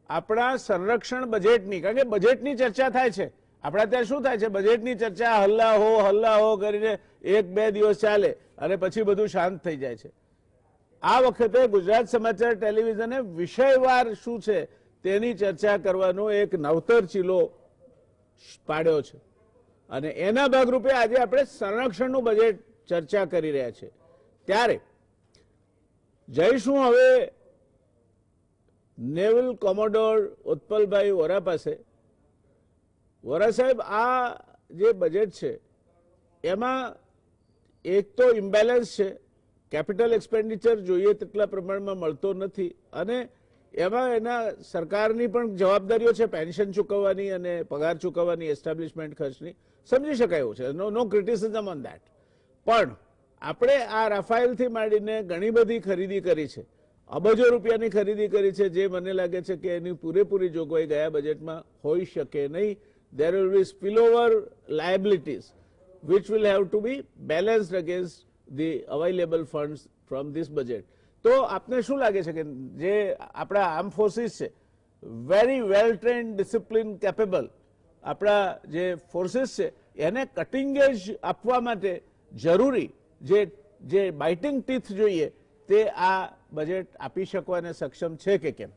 [SPEAKER 1] આપણા સંરક્ષણ બજેટની, કારણ કે બજેટની ચર્ચા થાય છે, આપણા ત્યાં શું થાય છે, બજેટની ચર્ચા હલ્લા હો કરીને 1-2 દિવસ ચાલે અને પછી બધું શાંત થઈ જાય છે. આ વખતે ગુજરાત સમાચાર ટેલિવિઝને વિષયવાર શું છે તેની ચર્ચા કરવાનો એક નવતર ચીલો પાડ્યો છે, અને એના ભાગરૂપે આજે આપણે સંરક્ષણનું બજેટ ચર્ચા કરી રહ્યા છીએ. ત્યારે જઈશું હવે નેવલ કોમોડોર ઉત્પલભાઈ વોરા પાસે. વોરા સાહેબ, આ જે બજેટ છે એમાં એક તો ઇમ્બેલેન્સ છે, કેપિટલ એક્સપેન્ડિચર જોઈએ તેટલા પ્રમાણમાં મળતો નથી, અને એમાં એના સરકારની પણ જવાબદારીઓ છે, પેન્શન ચૂકવવાની અને પગાર ચૂકવવાની, એસ્ટાબ્લિશમેન્ટ ખર્ચની, સમજી શકાય એવું છે, નો ક્રિટિસિઝમ ઓન ધેટ. પણ આપણે આ રાફાઇલથી માંડીને ઘણી બધી ખરીદી કરી છે, અબજો રૂપિયાની ખરીદી કરી છે, જે મને લાગે છે કે એની પૂરેપૂરી જોગવાઈ ગયા બજેટમાં હોઈ શકે નહીં. there will be spillover liabilities which will have to be balanced against the available funds from this budget. તો આપને શું લાગે છે કે જે આપણા આર્મ ફોર્સિસ છે, very well trend, discipline, capable આપણા જે ફોર્સિસ છે, એને કટિંગ એજ આપવા માટે જરૂરી જે બાઇટિંગ ટીથ જોઈએ તે આ બજેટ આપી શકવાને સક્ષમ છે કે કેમ?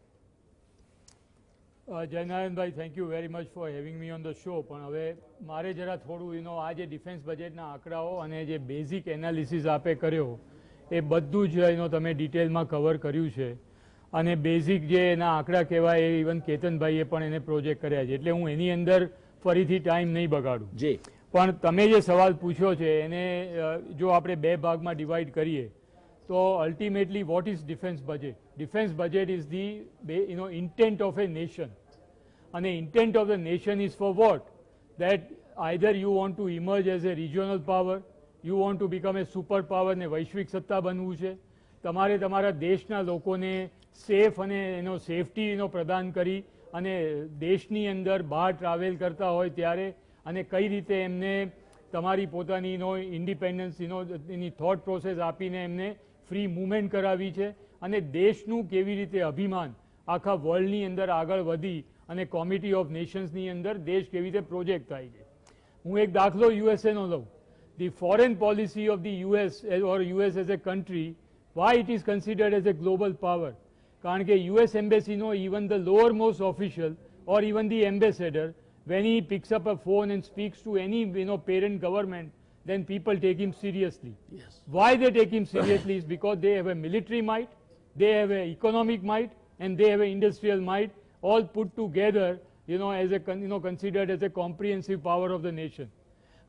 [SPEAKER 3] Jaynarayanbhai, thank you very much for having me on the show. પણ હવે મારે જરા થોડું આ જે ડિફેન્સ બજેટના આંકડાઓ અને જે બેઝિક એનાલિસિસ આપે કર્યો એ બધું જ તમે ડિટેલમાં કવર કર્યું છે. અને બેઝિક જે એના આંકડા કહેવાય એ ઇવન કેતનભાઈએ પણ એને પ્રોજેક્ટ કર્યા છે, એટલે હું એની અંદર ફરીથી ટાઈમ નહીં બગાડું.
[SPEAKER 1] જી,
[SPEAKER 3] પણ તમે જે સવાલ પૂછ્યો છે એને જો આપણે બે ભાગમાં ડિવાઈડ કરીએ તો ultimately what is defence budget? Defence budget is the intent of a nation. અને intent of the nation is for what? That either you want to emerge as a regional power, you want to become a super power ને વૈશ્વિક સત્તા બનવું છે. તમારે તમારા દેશના લોકોને સેફ અને સેફટી પ્રદાન કરી અને દેશની અંદર બહાર ટ્રાવેલ કરતા હોય ત્યારે અને કઈ રીતે એમને તમારી પોતાની ઇન્ડિપેન્ડન્સ એની થોટ પ્રોસેસ આપીને એમને ફ્રી મુવમેન્ટ કરાવી છે. અને દેશનું કેવી રીતે અભિમાન આખા વર્લ્ડની અંદર આગળ વધી અને કોમિટી ઓફ નેશન્સની અંદર દેશ કેવી રીતે પ્રોજેક્ટ થાય છે. હું એક દાખલો યુએસએનો લઉં. The foreign policy of the US or US as a country, why it is considered as a global power? કારણ કે US embassy even the lower most official or even the ambassador, when he picks up a phone and speaks to any parent government, then people take him seriously.
[SPEAKER 1] Yes.
[SPEAKER 3] Why they take him seriously is because they have a military might, they have an economic might, and they have an industrial might, all put together as a considered as a comprehensive power of the nation.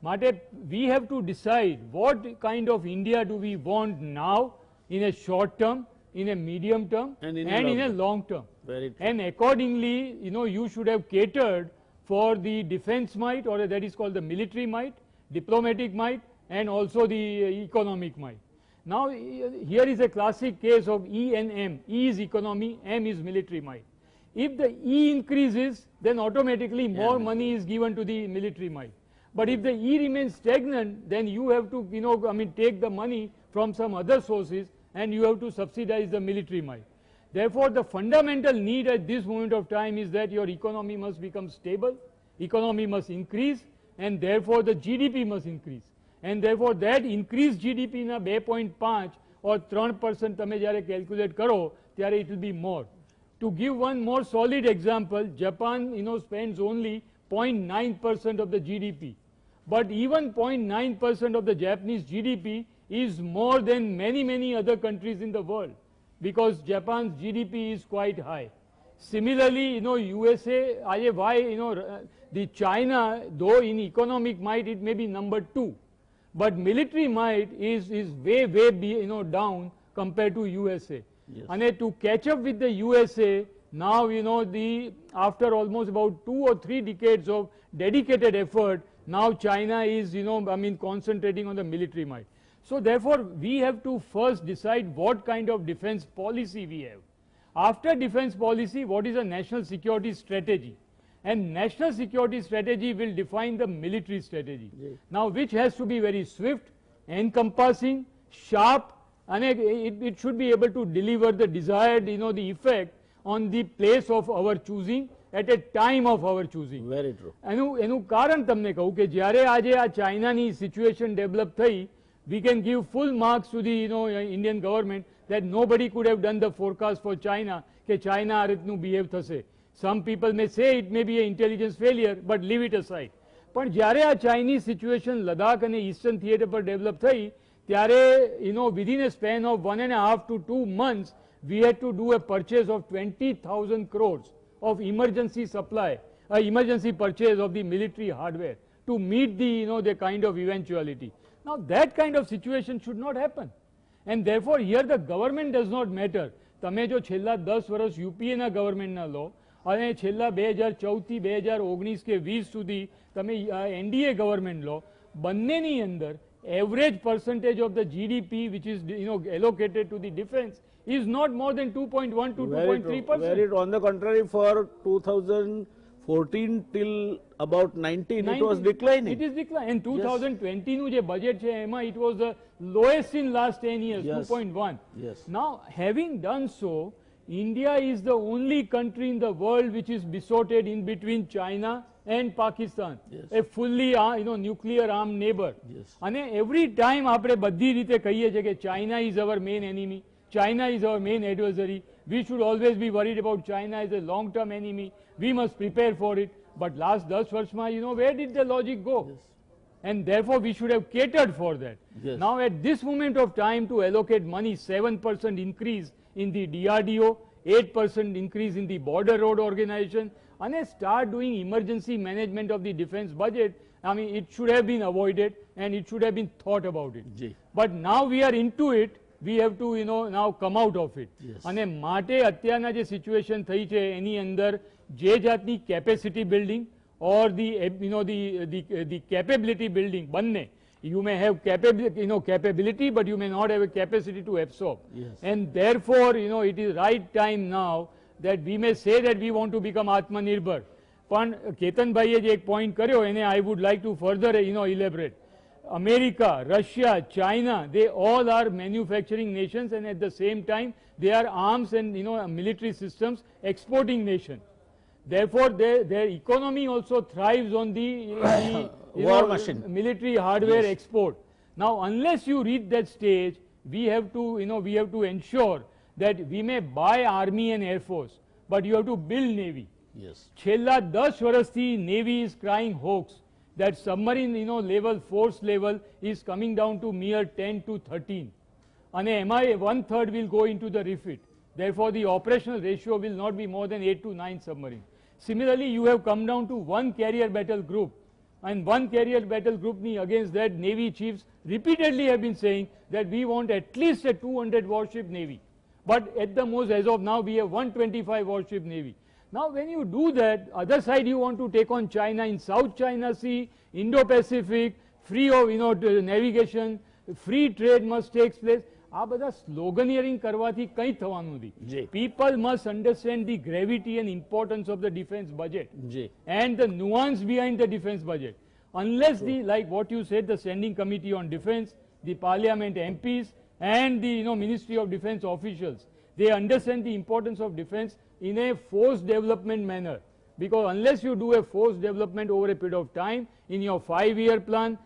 [SPEAKER 3] માટે we have to decide what kind of India do we want now, in a short term, in a medium term, and in a long term.
[SPEAKER 1] Very true.
[SPEAKER 3] And accordingly, you should have catered for the defense might, or that is called the military might, diplomatic might, and also the economic might. Now, here is a classic case of E and M. E is economy, M is military might. If the E increases, then automatically more money is given to the military might. But if the E remains stagnant, then you have to, take the money from some other sources and you have to subsidize the military might. Therefore, the fundamental need at this moment of time is that your economy must become stable, economy must increase, and therefore the GDP must increase. And therefore that increased GDP na 2.5 or 3% તમે જ્યારે calculate કરો ત્યારે it will be more. To give one more solid example, Japan spends only 0.9% of the GDP. But even 0.9% of the Japanese GDP is more than many other countries in the world, because Japan's GDP is quite high. Similarly, USA, why, the China, though in economic might it may be number 2, but military might is way down compared to USA.
[SPEAKER 1] Yes.
[SPEAKER 3] And to catch up with the USA, now, after almost about 2 or 3 decades of dedicated effort, now China is, concentrating on the military might. So therefore, we have to first decide what kind of defense policy we have. After defense policy, what is a national security strategy? And national security strategy will define the military strategy.
[SPEAKER 1] Yes.
[SPEAKER 3] Now, which has to be very swift, encompassing, sharp, and it should be able to deliver the desired, the effect on the place of our choosing at a time of our choosing.
[SPEAKER 1] Very true.
[SPEAKER 3] એનું કારણ તમને કહું કે જ્યારે આજે આ ચાઇનાની સિચ્યુએશન ડેવલપ થઈ, we can give full marks to the Indian government that nobody could have done the forecast for China કે ચાઇના આ રીતનું બિહેવ થશે. Some people may say it may be an intelligence failure, but leave it aside. પણ જ્યારે આ ચાઇનીઝ સિચ્યુએશન લદાખ અને ઈસ્ટર્ન થિયેટર પર ડેવલપ થઈ ત્યારે within a span of 1.5 to 2 months we had to do a purchase of 20,000 crores of emergency supply, emergency purchase of the military hardware to meet the kind of eventuality. Now that kind of situation should not happen, and therefore here the government does not matter. તમે જો છેલ્લા 10 વર્ષ યુપીએના ગવર્મેન્ટના લો અને છેલ્લા 2014 થી 2019 કે 20 સુધી તમે એનડીએ ગવર્મેન્ટ લો, બંનેની અંદર average percentage of the GDP which is allocated to the defense is not more than 2.1 to 2.3%.
[SPEAKER 1] Very true. On the contrary, for 2014 till about 19 it was declining.
[SPEAKER 3] It is declining. And 2020 નું જે બજેટ છે એમાં it was the lowest in last 10 years,
[SPEAKER 1] Yes.
[SPEAKER 3] 2.1.
[SPEAKER 1] Yes.
[SPEAKER 3] Now, having done so, India is the only country in the world which is besotted in between China and Pakistan,
[SPEAKER 1] Yes.
[SPEAKER 3] a fully nuclear armed neighbor.
[SPEAKER 1] Yes.
[SPEAKER 3] અને every time આપણે બધી રીતે કહીએ છીએ કે China is our main enemy, China is our main adversary, we should always be worried about China as a long term enemy, we must prepare for it. But last 10 વર્ષમાં, where did the logic go?
[SPEAKER 1] Yes.
[SPEAKER 3] And therefore we should have catered for that.
[SPEAKER 1] Yes.
[SPEAKER 3] Now at this moment of time to allocate money, 7% increase in the DRDO, 8% increase in the border road organization, and start doing emergency management of the defense budget, I mean, it should have been avoided and it should have been thought about it.
[SPEAKER 1] G.
[SPEAKER 3] But now we are into it, we have to, now come out of it.
[SPEAKER 1] Yes.
[SPEAKER 3] અને માટે અત્યારના જે સિચ્યુએશન થઈ છે એની અંદર જે જાતની capacity building or the capability building, બંને, you may have capability, but you may not have a capacity to absorb.
[SPEAKER 1] Yes.
[SPEAKER 3] And therefore, it is right time now that we may say that we want to become Atmanirbhar. પણ કેતનભાઈએ જે એક પોઈન્ટ કર્યો એને I would like to further, elaborate. America, Russia, China, they all are manufacturing nations, and at the same time they are arms and military systems exporting nations. Therefore, their economy also thrives on the
[SPEAKER 1] War machine.
[SPEAKER 3] military hardware
[SPEAKER 1] Yes.
[SPEAKER 3] export. Now, unless you reach that stage, we have to ensure that we may buy army and air force, but you have to build navy.
[SPEAKER 1] Yes.
[SPEAKER 3] છેલ્લા 10 વર્ષથી navy is crying hoax that submarine level, force level is coming down to mere 10 to 13, અને એમાં 1/3 will go into the refit. Therefore the operational ratio will not be more than 8 to 9 submarines. Similarly, you have come down to one carrier battle group, and one carrier battle group against that navy chiefs repeatedly have been saying that we want at least a 200 warship navy, but at the most as of now we have 125 warship navy. Now when you do that, other side you want to take on China in South China Sea, Indo-Pacific, free of navigation, free trade must take place. આ બધા સ્લોગનિયરિંગ કરવાથી કંઈ થવાનું
[SPEAKER 1] જી.
[SPEAKER 3] નથી. People must understand the gravity and importance of the defense budget
[SPEAKER 1] G.
[SPEAKER 3] and the nuance behind the defense budget. Unless like what you said, the Standing Committee on Defense, the Parliament MPs and the Ministry of Defense officials, they understand the importance of defense in a forced development manner. Because unless you do a forced development over a period of time in your 5-year plan,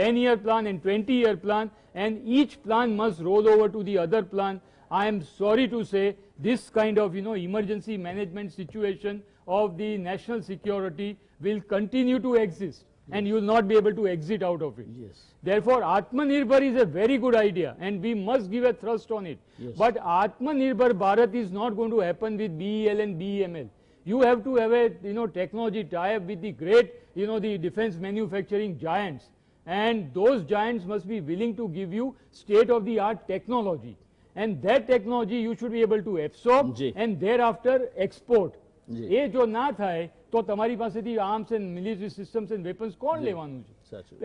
[SPEAKER 3] 10-year plan and 20-year plan, and each plan must roll over to the other plan, I am sorry to say this kind of emergency management situation of the national security will continue to exist, and you will not be able to exit out of it.
[SPEAKER 1] Yes.
[SPEAKER 3] Therefore Atmanirbhar is a very good idea and we must give a thrust on it.
[SPEAKER 1] Yes.
[SPEAKER 3] But Atmanirbhar Bharat is not going to happen with BEL and BEML. You have to have a technology tie-up with the great the defense manufacturing giants, and those giants must be willing to give you state-of-the-art technology, and that technology you should be able to absorb
[SPEAKER 1] G.
[SPEAKER 3] and thereafter export.
[SPEAKER 1] જી.
[SPEAKER 3] એ જો ના થાય તો તમારી પાસેથી arms and military systems and weapons કોણ લેવાનું છે?
[SPEAKER 1] સાચું.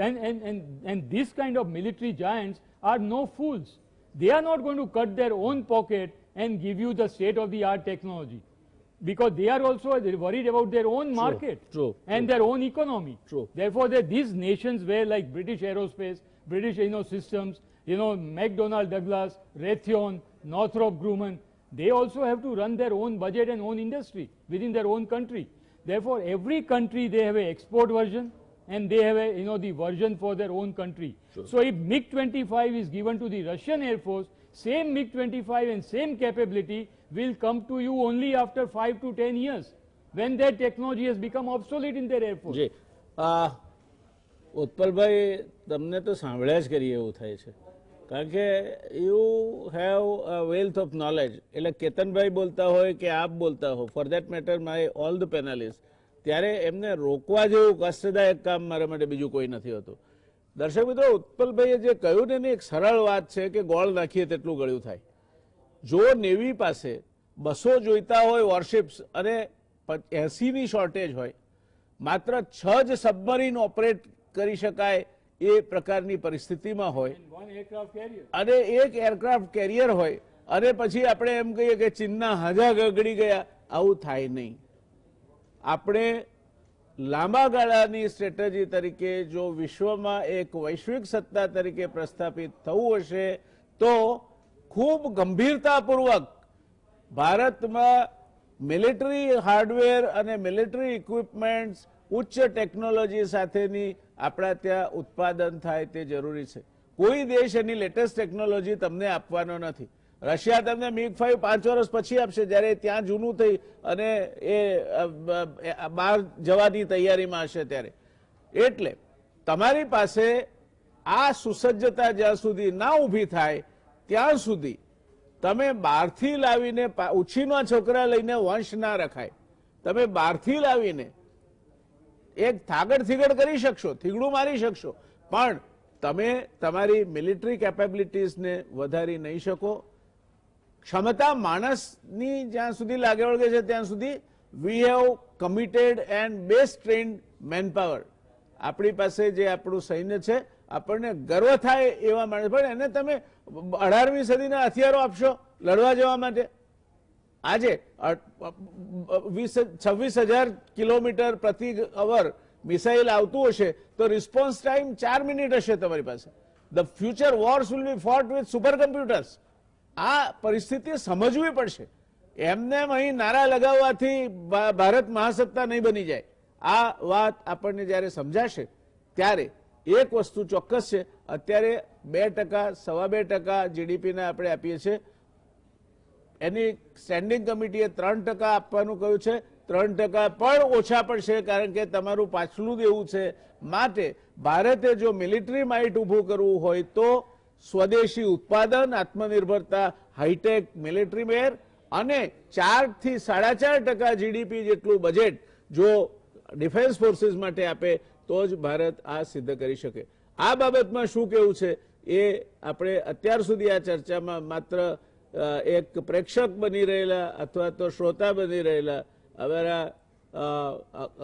[SPEAKER 3] And this kind of military giants are no fools. They are not going to cut their own pocket and give you the state-of-the-art technology, because they are also worried about their own market
[SPEAKER 1] true,
[SPEAKER 3] and their own economy.
[SPEAKER 1] True.
[SPEAKER 3] Therefore, these nations were like British Aerospace, British Systems, McDonnell Douglas, Raytheon, Northrop Grumman, they also have to run their own budget and own industry within their own country. Therefore, every country they have a export version and they have a the version for their own country.
[SPEAKER 1] Sure.
[SPEAKER 3] So if MiG-25 is given to the Russian Air Force, same MiG-25 and same capability will come to you only after 5 to 10 years, when their technology has become obsolete in their Air Force.
[SPEAKER 1] જી. ઉત્પલભાઈ, તમને તો સાંભળ્યા જ કરીએ એવું થાય છે, કારણ કે you have wealth of knowledge. એટલે કેતનભાઈ બોલતા હોય કે આપ બોલતા હો, for that matter my all the panellist, ત્યારે એમને રોકવા જેવું કષ્ટદાયક કામ મારા માટે બીજું કોઈ નથી હોતું. દર્શક મિત્રો, ઉત્પલભાઈએ જે કહ્યું ને એની એક સરળ વાત છે કે ગોળ નાખીએ તેટલું ગળ્યું થાય. જો નેવી પાસે 200 જોઈતા હોય વોરશિપ્સ અને 80ની શોર્ટેજ હોય, માત્ર 6 જ સબમરીન ઓપરેટ કરી શકાય એ પ્રકારની પરિસ્થિતિમાં હોય,
[SPEAKER 3] And one aircraft carrier.
[SPEAKER 1] અને એક એરક્રાફ્ટ કેરિયર હોય, અને પછી આપણે એમ કહીએ કે ચીનના હાજા ગગડી ગયા, આવું થાય નહીં. આપણે લાંબા ગાળાની સ્ટ્રેટેજી તરીકે જો વિશ્વમાં એક વૈશ્વિક સત્તા તરીકે પ્રસ્થાપિત થવું હશે તો ખૂબ ગંભીરતાપૂર્વક ભારતમાં મિલિટરી હાર્ડવેર અને મિલિટરી ઇક્વિપમેન્ટ્સ ઉચ્ચ ટેકનોલોજી સાથેની આપણા ત્યાં ઉત્પાદન થાય તે જરૂરી છે. કોઈ દેશ એની લેટેસ્ટ ટેકનોલોજી તમને આપવાનો નથી. રશિયા તમને MiG-5 5 વર્ષ પછી આપશે, જ્યારે ત્યાં જૂનું થઈ અને એ બહાર જવાની તૈયારીમાં હશે ત્યારે. એટલે તમારી પાસે આ સુસજ્જતા જ્યાં સુધી ના ઊભી થાય ત્યાં સુધી તમે બહારથી લાવીને ઉછીના છોકરા લઈને વંશ ના રખાય. તમે બહારથી લાવીને એક થાગડ થીગડ કરી શકશો, થીગડું મારી શકશો, પણ તમે તમારી મિલિટરી કેપેબિલિટીઝને વધારી નહીં શકો. ક્ષમતા માણસની જ્યાં સુધી લાગે વળગે છે ત્યાં સુધી we have committed and best trend manpower. આપણી પાસે જે આપણું સૈન્ય છે, આપણને ગર્વ થાય એવા માણસ, પણ એને તમે 18મી સદીના હથિયારો આપશો લડવા જવા માટે? આજે 26,000 કિલોમીટર પ્રતિ અવર મિસાઇલ આવતું હશે તો રિસ્પોન્સ ટાઈમ 4 મિનિટ હશે તમારી પાસે. The future wars will be fought with super computers. આ પરિસ્થિતિ સમજવી પડશે. એમને અહીં નારા લગાવવાથી ભારત મહાસત્તા નહીં બની જાય. આ વાત આપણને જ્યારે સમજાશે ત્યારે એક વસ્તુ ચોક્કસ છે, અત્યારે 2%, 2.5% જીડીપીને આપણે આપીએ છીએ. એની સ્ટેન્ડિંગ કમિટીએ 3% આપવાનું કહ્યું છે. 3% પણ ઓછા પડશે, કારણ કે તમારું પાછલું દેવું છે. માટે ભારતે જો મિલિટરી માઇટ ઊભું કરવું હોય તો સ્વદેશી ઉત્પાદન, આત્મનિર્ભરતા, હાઈટેક મિલિટરી મેર અને 4 થી 4.5% જીડીપી જેટલું બજેટ જો ડિફેન્સ ફોર્સીસ માટે આપે તો જ ભારત આ સિદ્ધ કરી શકે. આ બાબતમાં શું કહેવું છે એ આપણે અત્યાર સુધી આ ચર્ચામાં માત્ર એક પ્રેક્ષક બની રહેલા અથવા તો શ્રોતા બની રહેલા અમારા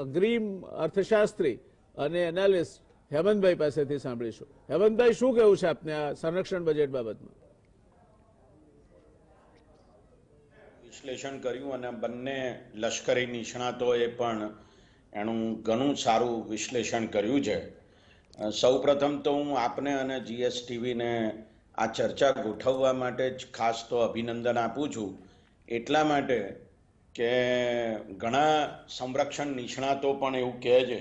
[SPEAKER 1] અગ્રીમ અર્થશાસ્ત્રી અને એનાલિસ્ટ હેમંતભાઈ પાસેથી સાંભળીશું. હેમંતભાઈ, શું કહેવું છે આપને આ સંરક્ષણ બજેટ બાબતમાં?
[SPEAKER 4] વિશ્લેષણ કર્યું અને બંને લશ્કરી નિષ્ણાતોએ પણ એનું ઘણું સારું વિશ્લેષણ કર્યું છે. સૌપ્રથમ તો હું આપને અને GSTVને આ ચર્ચા ગોઠવવા માટે જ ખાસ તો અભિનંદન આપું છું. એટલા માટે કે ઘણા સંરક્ષણ નિષ્ણાતો પણ એવું કહે છે,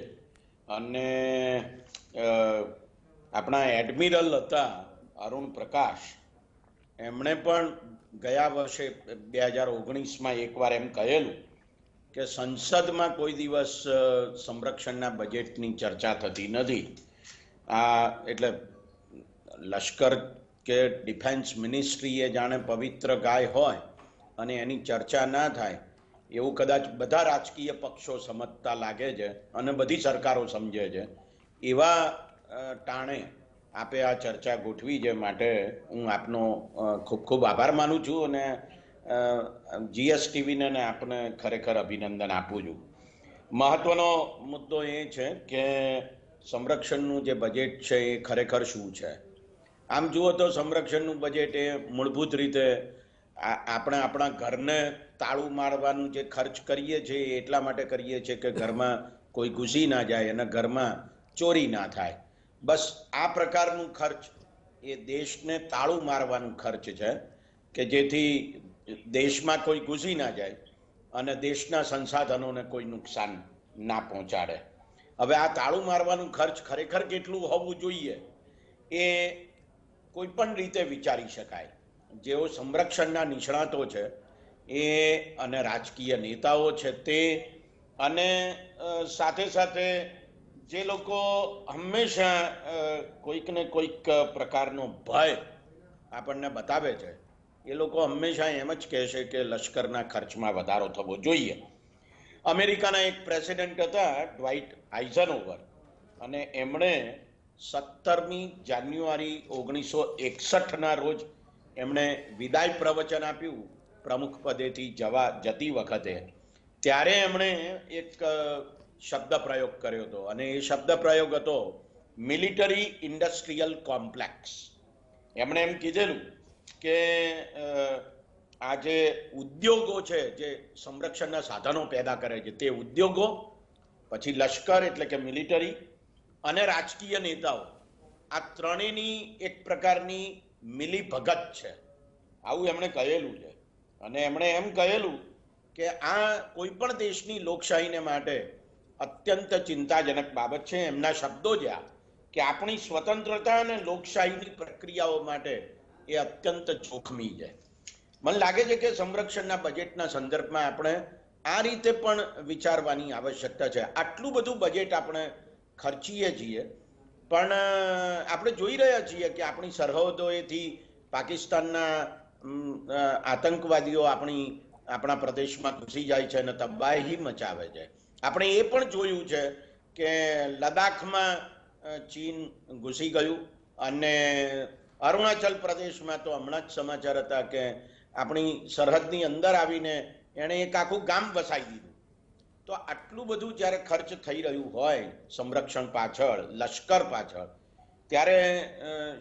[SPEAKER 4] અને આપણા એડમિરલ હતા અરુણ પ્રકાશ, એમણે પણ ગયા વર્ષે 2019માં એકવાર એમ કહેલું કે સંસદમાં કોઈ દિવસ સંરક્ષણના બજેટની ચર્ચા થતી નથી. આ એટલે લશ્કર કે ડિફેન્સ મિનિસ્ટ્રી એ જાણે પવિત્ર ગાય હોય અને એની ચર્ચા ના થાય એવું કદાચ બધા રાજકીય પક્ષો સમજતા લાગે છે અને બધી સરકારો સમજે છે. એવા ટાણે આપે આ ચર્ચા ગોઠવી છે, માટે હું આપનો ખૂબ ખૂબ આભાર માનું છું અને GSTVને આપને ખરેખર અભિનંદન આપું છું. મહત્વનો મુદ્દો એ છે કે સંરક્ષણનું જે બજેટ છે એ ખરેખર શું છે. આમ જુઓ તો સંરક્ષણનું બજેટ એ મૂળભૂત રીતે આપણે આપણા ઘરને તાળું મારવાનું જે ખર્ચ કરીએ છીએ એટલા માટે કરીએ છીએ કે ઘરમાં કોઈ ઘૂસી ના જાય અને ઘરમાં ચોરી ના થાય. બસ આ પ્રકારનું ખર્ચ એ દેશને તાળું મારવાનું ખર્ચ છે કે જેથી દેશમાં કોઈ ઘૂસી ના જાય અને દેશના સંસાધનોને કોઈ નુકસાન ના પહોંચાડે. હવે આ તાળું મારવાનું ખર્ચ ખરેખર કેટલું હોવું જોઈએ એ કોઈ પણ રીતે વિચારી શકાય. જેઓ સંરક્ષણના નિષ્ણાતો છે એ અને રાજકીય નેતાઓ છે તે, અને સાથે સાથે જે લોકો હંમેશા કોઈક ને કોઈક પ્રકારનો ભય આપણને બતાવે છે, એ લોકો હંમેશા એમ જ કહેશે કે લશ્કરના ખર્ચમાં વધારો થવો જોઈએ. અમેરિકાના એક પ્રેસિડેન્ટ હતા ડ્વાઇટ આઇઝનહોવર, અને એમણે 17મી જાન્યુઆરી 1961ના રોજ એમણે વિદાય પ્રવચન આપ્યું પ્રમુખ પદેથી જતી વખતે. ત્યારે એમણે એક શબ્દ પ્રયોગ કર્યો હતો, અને એ શબ્દ પ્રયોગ હતો મિલિટરી ઇન્ડસ્ટ્રીયલ કોમ્પ્લેક્સ. એમણે એમ કીધેલું કે આ જે ઉદ્યોગો છે જે સંરક્ષણના સાધનો પેદા કરે છે તે ઉદ્યોગો, પછી લશ્કર એટલે કે મિલિટરી, અને રાજકીય નેતાઓ, આ ત્રણેયની એક પ્રકારની મિલી ભગત છે, આવું એમણે કહેલું છે. અને એમણે એમ કહેલું કે આ કોઈ પણ દેશની લોકશાહીને માટે અત્યંત ચિંતાજનક બાબત છે. એમના શબ્દો જ આ કે આપણી સ્વતંત્રતા અને લોકશાહીની પ્રક્રિયાઓ માટે એ અત્યંત જોખમી છે. મને લાગે છે કે સંરક્ષણના બજેટના સંદર્ભમાં આપણે આ રીતે પણ વિચારવાની આવશ્યકતા છે. આટલું બધું બજેટ આપણે ખર્ચીએ છીએ, પણ આપણે જોઈ રહ્યા છીએ કે આપણી સરહદોએથી પાકિસ્તાનના આતંકવાદીઓ આપણા પ્રદેશમાં ઘૂસી જાય છે અને તબાહી મચાવે છે. આપણે એ પણ જોયું છે કે લદ્દાખમાં ચીન ઘૂસી ગયું અને અરુણાચલ પ્રદેશમાં તો હમણાં જ સમાચાર હતા કે આપણી સરહદની અંદર આવીને એણે એક આખું ગામ વસાવી દીધું. તો આટલું બધું જ્યારે ખર્ચ થઈ રહ્યું હોય સંરક્ષણ પાછળ, લશ્કર પાછળ, ત્યારે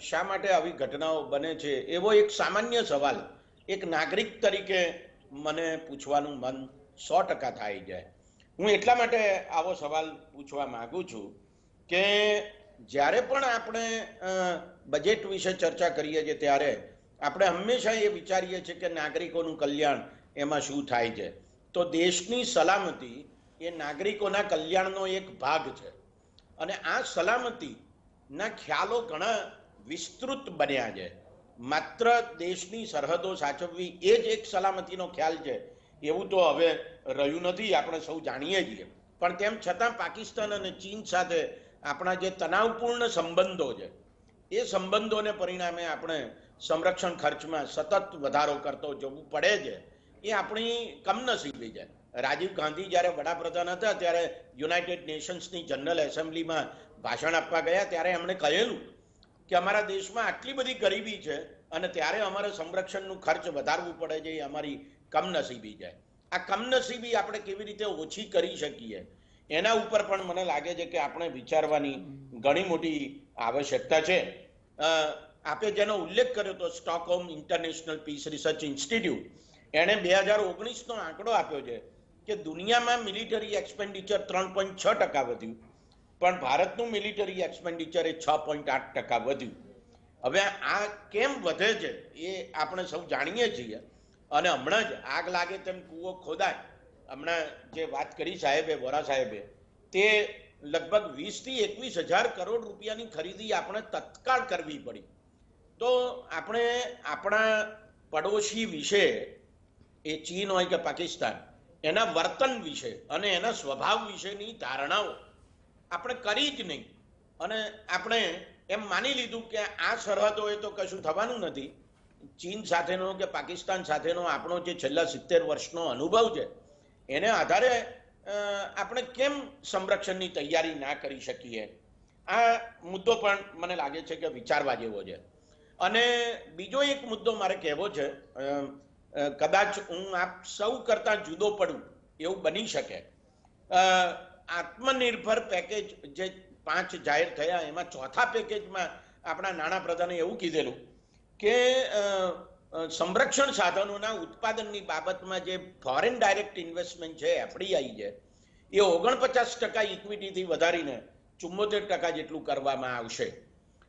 [SPEAKER 4] શા માટે આવી ઘટનાઓ બને છે એવો એક સામાન્ય સવાલ એક નાગરિક તરીકે મને પૂછવાનું મન 100% થાય છે. હું એટલા માટે આવો સવાલ પૂછવા માંગુ છું કે જ્યારે પણ આપણે બજેટ વિશે ચર્ચા કરીએ છીએ ત્યારે આપણે હંમેશા એ વિચારીએ છીએ કે નાગરિકોનું કલ્યાણ એમાં શું થાય છે. તો દેશની સલામતી એ નાગરિકોના કલ્યાણનો એક ભાગ છે અને આ સલામતીના ખ્યાલો ઘણા વિસ્તૃત બન્યા છે. માત્ર દેશની સરહદો સાચવવી એ જ એક સલામતીનો ખ્યાલ છે એવું તો હવે રહ્યું નથી, આપણે સૌ જાણીએ છીએ. પણ તેમ છતાં પાકિસ્તાન અને ચીન સાથે આપણા જે તણાવપૂર્ણ સંબંધો છે એ સંબંધોને પરિણામે આપણે સંરક્ષણ ખર્ચમાં સતત વધારો કરતો જવું પડે છે. એ આપણી કમનસીબી છે. રાજીવ ગાંધી જ્યારે વડાપ્રધાન હતા ત્યારે યુનાઇટેડ નેશન્સની જનરલ એસેમ્બલીમાં ભાષણ આપવા ગયા ત્યારે એમણે કહેલું કે અમારા દેશમાં આટલી બધી ગરીબી છે અને ત્યારે અમારે સંરક્ષણનું ખર્ચ વધારવું પડે છે, એ અમારી કમનસીબી છે. આ કમનસીબી આપણે કેવી રીતે ઓછી કરી શકીએ એના ઉપર પણ મને લાગે છે કે આપણે વિચારવાની ઘણી મોટી આવશ્યકતા છે. આપે જેનો ઉલ્લેખ કર્યો તો Stockholm International Peace Research Institute, એણે 2019નો આંકડો આપ્યો છે કે દુનિયામાં મિલિટરી એક્સપેન્ડિચર 3.6% વધ્યું, પણ ભારતનું મિલિટરી એક્સપેન્ડિચર એ 6.8% વધ્યું. હવે આ કેમ વધે છે એ આપણે સૌ જાણીએ છીએ. અને હમણાં જ આગ લાગે તેમ કૂવો ખોદાય, હમણાં જે વાત કરી સાહેબે, વોરા સાહેબે, તે લગભગ 20 થી 21 હજાર કરોડ રૂપિયાની ખરીદી આપણે તત્કાળ કરવી પડી. તો આપણે આપણા પડોશી વિશે, એ ચીન હોય કે પાકિસ્તાન, એના વર્તન વિશે અને એના સ્વભાવ વિશેની ધારણાઓ આપણે કરી જ નહીં અને આપણે એમ માની લીધું કે આ સરહદોએ તો કશું થવાનું નથી. ચીન સાથેનો કે પાકિસ્તાન સાથેનો આપણો જે છેલ્લા 70 વર્ષનો અનુભવ છે એને આધારે આપણે કેમ સંરક્ષણની તૈયારી ના કરી શકીએ? આ મુદ્દો પણ મને લાગે છે કે વિચારવા જેવો છે. અને બીજો એક મુદ્દો મારે કહેવો છે, કદાચ હું આપ સૌ કરતા જુદો પડું એવું બની શકે. આત્મનિર્ભર પેકેજ જે 5 જાહેર થયા એમાં ચોથા પેકેજમાં આપણા નાણાપ્રધાને એવું કીધેલું કે સંરક્ષણ સાધનોના ઉત્પાદનની બાબતમાં જે ફોરેન ડાયરેક્ટ ઇન્વેસ્ટમેન્ટ છે, એફડીઆઈ છે, એ 49% ઇક્વિટીથી વધારીને 74% જેટલું કરવામાં આવશે.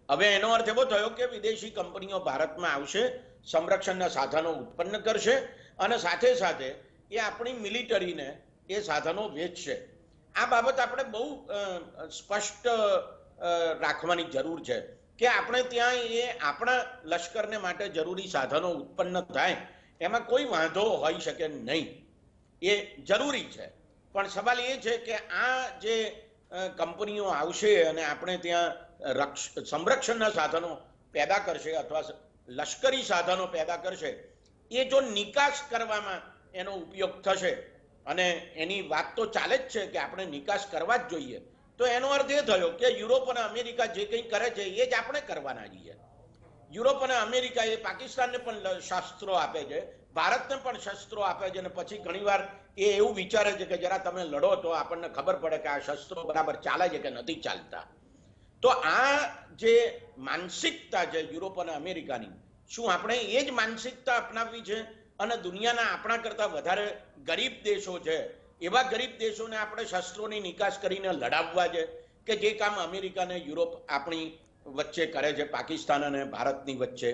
[SPEAKER 4] હવે એનો અર્થ એવો થયો કે વિદેશી કંપનીઓ ભારતમાં આવશે, સંરક્ષણના સાધનો ઉત્પન્ન કરશે અને સાથે સાથે એ આપણી મિલિટરીને એ સાધનો વેચશે. આ બાબત આપણે બહુ સ્પષ્ટ રાખવાની જરૂર છે કે આપણે ત્યાં એ આપણા લશ્કરને માટે જરૂરી સાધનો ઉત્પન્ન થાય એમાં કોઈ વાંધો હોઈ શકે નહીં, એ જરૂરી છે. પણ સવાલ એ છે કે આ જે કંપનીઓ આવશે અને આપણે ત્યાં સંરક્ષણના સાધનો પેદા કરશે અથવા લશ્કરી સાધનો પેદા કરશે, એ જો નિકાસ કરવામાં એનો ઉપયોગ થશે, અને એની વાત તો ચાલે જ છે કે આપણે નિકાસ કરવા જ જોઈએ, તો એનો અર્થ એ થયો કે યુરોપ અને અમેરિકા જે કંઈ કરે છે એ જ આપણે કરવાના છીએ. યુરોપ અને અમેરિકા એ પાકિસ્તાનને પણ શસ્ત્રો આપે છે, ભારતને પણ શસ્ત્રો આપે છે, અને પછી ઘણીવાર એ એવું વિચારે છે કે જરા તમે લડો તો આપણને ખબર પડે કે આ શસ્ત્રો બરાબર ચાલે છે કે નથી ચાલતા. તો આ જે માનસિકતા છે યુરોપ અને અમેરિકાની, શું આપણે એ જ માનસિકતા અપનાવવી છે? અને દુનિયાના આપણા કરતા વધારે ગરીબ દેશો છે એવા ગરીબ દેશોને આપણે શસ્ત્રોની નિકાસ કરીને લડાવવા છે કે જે કામ અમેરિકા અને યુરોપ આપણી વચ્ચે કરે છે, પાકિસ્તાન અને ભારતની વચ્ચે?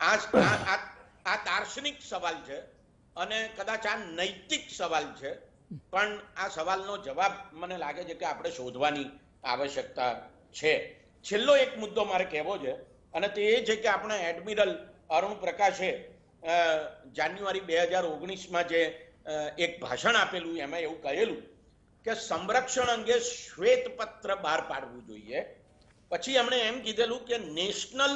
[SPEAKER 4] આ દાર્શનિક સવાલ છે અને કદાચ આ નૈતિક સવાલ છે, પણ આ સવાલનો જવાબ મને લાગે છે કે આપણે શોધવાની આવશ્યકતા છે. છેલ્લો એક મુદ્દો મારે કહેવો છે, અને તે એ છે કે આપણે એડમિરલ અરુણ પ્રકાશે જાન્યુઆરી 2019માં જે એક ભાષણ આપેલું, એમાં એવું કહેલું કે સંરક્ષણ અંગે શ્વેતપત્ર બહાર પાડવું જોઈએ. પછી એમણે એમ કીધેલું કે નેશનલ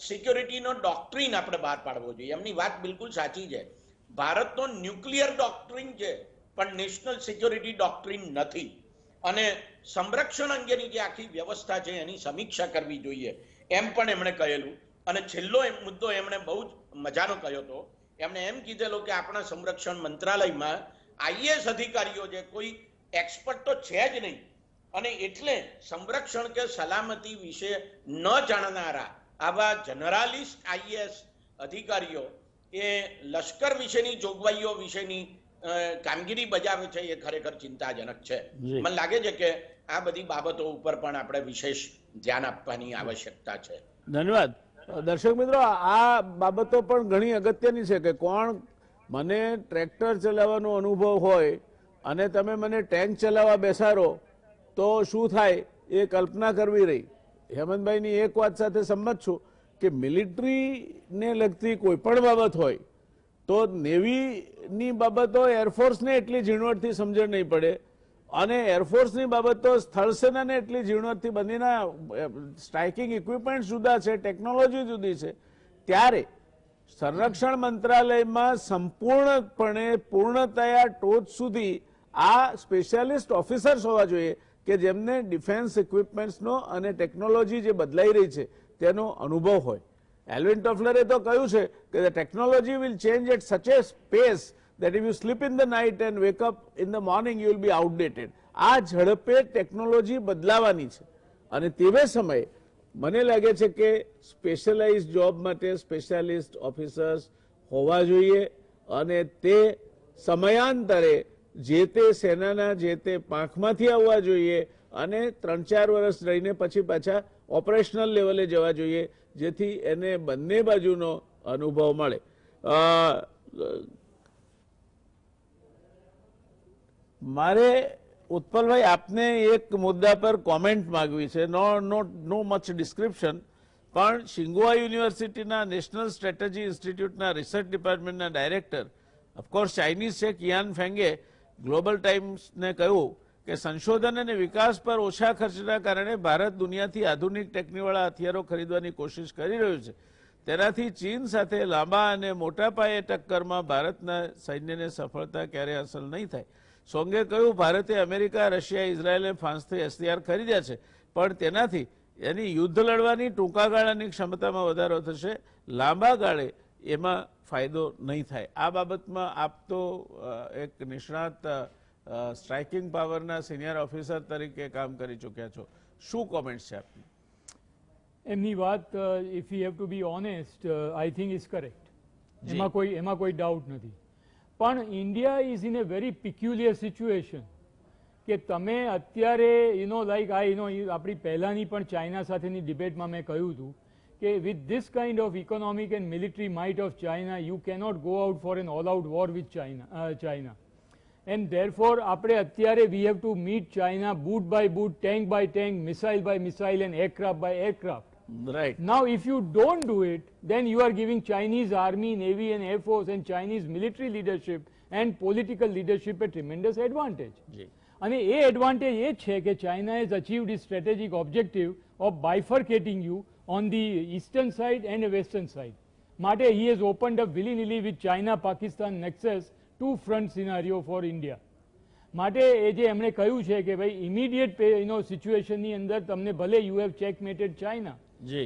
[SPEAKER 4] સિક્યોરિટીનો ડોક્ટ્રીન આપણે બહાર પાડવો જોઈએ. એમની વાત બિલકુલ સાચી છે. ભારતનો ન્યુક્લિયર ડોક્ટ્રીન છે, પણ નેશનલ સિક્યોરિટી ડોક્ટ્રીન નથી. અને સંરક્ષણ અંગેની જે આખી વ્યવસ્થા છે એની સમીક્ષા કરવી જોઈએ, એમ પણ એમણે કહેલું. અને છેલ્લો મુદ્દો એમણે બહુ જ મજાનો કહ્યો હતો. એમણે એમ કીધેલું કે આપણા સંરક્ષણ મંત્રાલયમાં આઈએએસ અધિકારીઓ છે, કોઈ એક્સપર્ટ તો છે જ નહીં, અને એટલે સંરક્ષણ કે સલામતી વિશે ન જાણનારા આવા જનરાલિસ્ટ આઈએએસ અધિકારીઓ એ લશ્કર વિશેની જોગવાઈઓ વિશેની કામગીરી બજાવે છે, એ ખરેખર ચિંતાજનક છે. મને લાગે છે કે આ બધી બાબતો ઉપર પણ આપણે વિશેષ ધ્યાન આપવાની આવશ્યકતા છે.
[SPEAKER 1] ધન્યવાદ. દર્શક મિત્રો, આ બાબતો પણ ઘણી અગત્યની છે કે કોણ, મને ટ્રેક્ટર ચલાવવાનો અનુભવ હોય અને તમે મને ટેન્ક ચલાવવા બેસાડો તો શું થાય એ કલ્પના કરવી રહી. હેમંતભાઈની એક વાત સાથે સંમત છું કે મિલિટરીને લગતી કોઈ પણ બાબત હોય તો નેવીની બાબતો એરફોર્સને એટલી ઝીણવટથી સમજણ નહીં પડે, અને એરફોર્સની બાબતો સ્થળ સેનાને એટલી ઝીણવટથી બંધીના સ્ટ્રાઇકિંગ ઇક્વિપમેન્ટ જુદા છે, ટેકનોલોજી જુદી છે. ત્યારે સંરક્ષણ મંત્રાલયમાં સંપૂર્ણપણે પૂર્ણતયા ટોચ સુધી આ સ્પેશિયાલિસ્ટ ઓફિસર્સ હોવા જોઈએ કે જેમને ડિફેન્સ ઇક્વિપમેન્ટ્સનો અને ટેકનોલોજી જે બદલાઈ રહી છે તેનો અનુભવ હોય. એલ્વિન ટોફલરે તો કહ્યું છે કે the technology will change at such a pace that if you sleep in the night and wake up in the morning you will be outdated. આ ઝડપે ટેકનોલોજી બદલાવાની છે, અને તેવે સમયે મને લાગે છે કે સ્પેશિયલાઇઝ જોબ માટે સ્પેશિયાલિસ્ટ ઓફિસર્સ હોવા જોઈએ, અને તે સમયાંતરે જે તે સેનાના જે તે પાંખમાંથી આવવા જોઈએ, અને 3-4 વર્ષ રહીને પછી પાછા ઓપરેશનલ લેવલે જવા જોઈએ, જેથી એને બંને બાજુનો અનુભવ મળે. મારે ઉત્પલભાઈ આપને એક મુદ્દા પર કોમેન્ટ માંગવી છે. નો મચ ડિસ્ક્રિપ્શન, પણ શિંગુઆ યુનિવર્સિટીના નેશનલ સ્ટ્રેટેજી ઇન્સ્ટિટ્યૂટના રિસર્ચ ડિપાર્ટમેન્ટના ડાયરેક્ટર, ઓફકોર્સ ચાઇનીઝ છે, કિયાન ફેંગે ગ્લોબલ ટાઈમ્સને કહ્યું કે સંશોધન અને વિકાસ પર ઓછા ખર્ચના કારણે ભારત દુનિયાથી આધુનિક ટેકનીવાળા હથિયારો ખરીદવાની કોશિશ કરી રહ્યું છે. તેનાથી ચીન સાથે લાંબા અને મોટા પાયે ટક્કરમાં ભારતના સૈન્યને સફળતા ક્યારેય હાંસલ નહીં થાય. સોંગે કહ્યું, ભારતે અમેરિકા, રશિયા, ઇઝરાયલ અને ફ્રાન્સથી હથિયાર ખરીદ્યા છે, પણ તેનાથી એની યુદ્ધ લડવાની ટૂંકા ગાળાની ક્ષમતામાં વધારો થશે, લાંબા ગાળે એમાં ફાયદો નહીં થાય. આ બાબતમાં આપ તો એક નિષ્ણાત સ્ટ્રાઇકિંગ પાવરના સિનિયર ઓફિસર તરીકે કામ કરી ચૂક્યા છો, શું કોમેન્ટ્સ છે આપની?
[SPEAKER 3] એમની વાત, if you have to be honest, I think is correct. એમાં કોઈ ડાઉટ નથી. પણ India is in a very peculiar situation કે તમે અત્યારે લાઈક આપણી પહેલાની પણ ચાઇના સાથેની ડિબેટમાં મેં કહ્યું હતું કે with this kind of economic and military might of China you cannot go out for an all out war with China. And therefore આપણે અત્યારે we have to meet China boot by boot, tank by tank, missile by missile and aircraft by aircraft.
[SPEAKER 1] Right.
[SPEAKER 3] Now, if you don't do it, then you are giving Chinese army, navy and air force and Chinese military leadership and political leadership a tremendous advantage. અને એ એડવાન્ટેજ એ છે કે China has achieved its strategic objective of bifurcating you on the eastern side and the western side. માટે he has opened up willy-nilly with China-Pakistan nexus two-front scenario for India. માટે એ જે એમણે કહ્યું છે કે ભાઈ ઇમિડિયેટ સિચ્યુએશનની અંદર તમને ભલે you have checkmated China,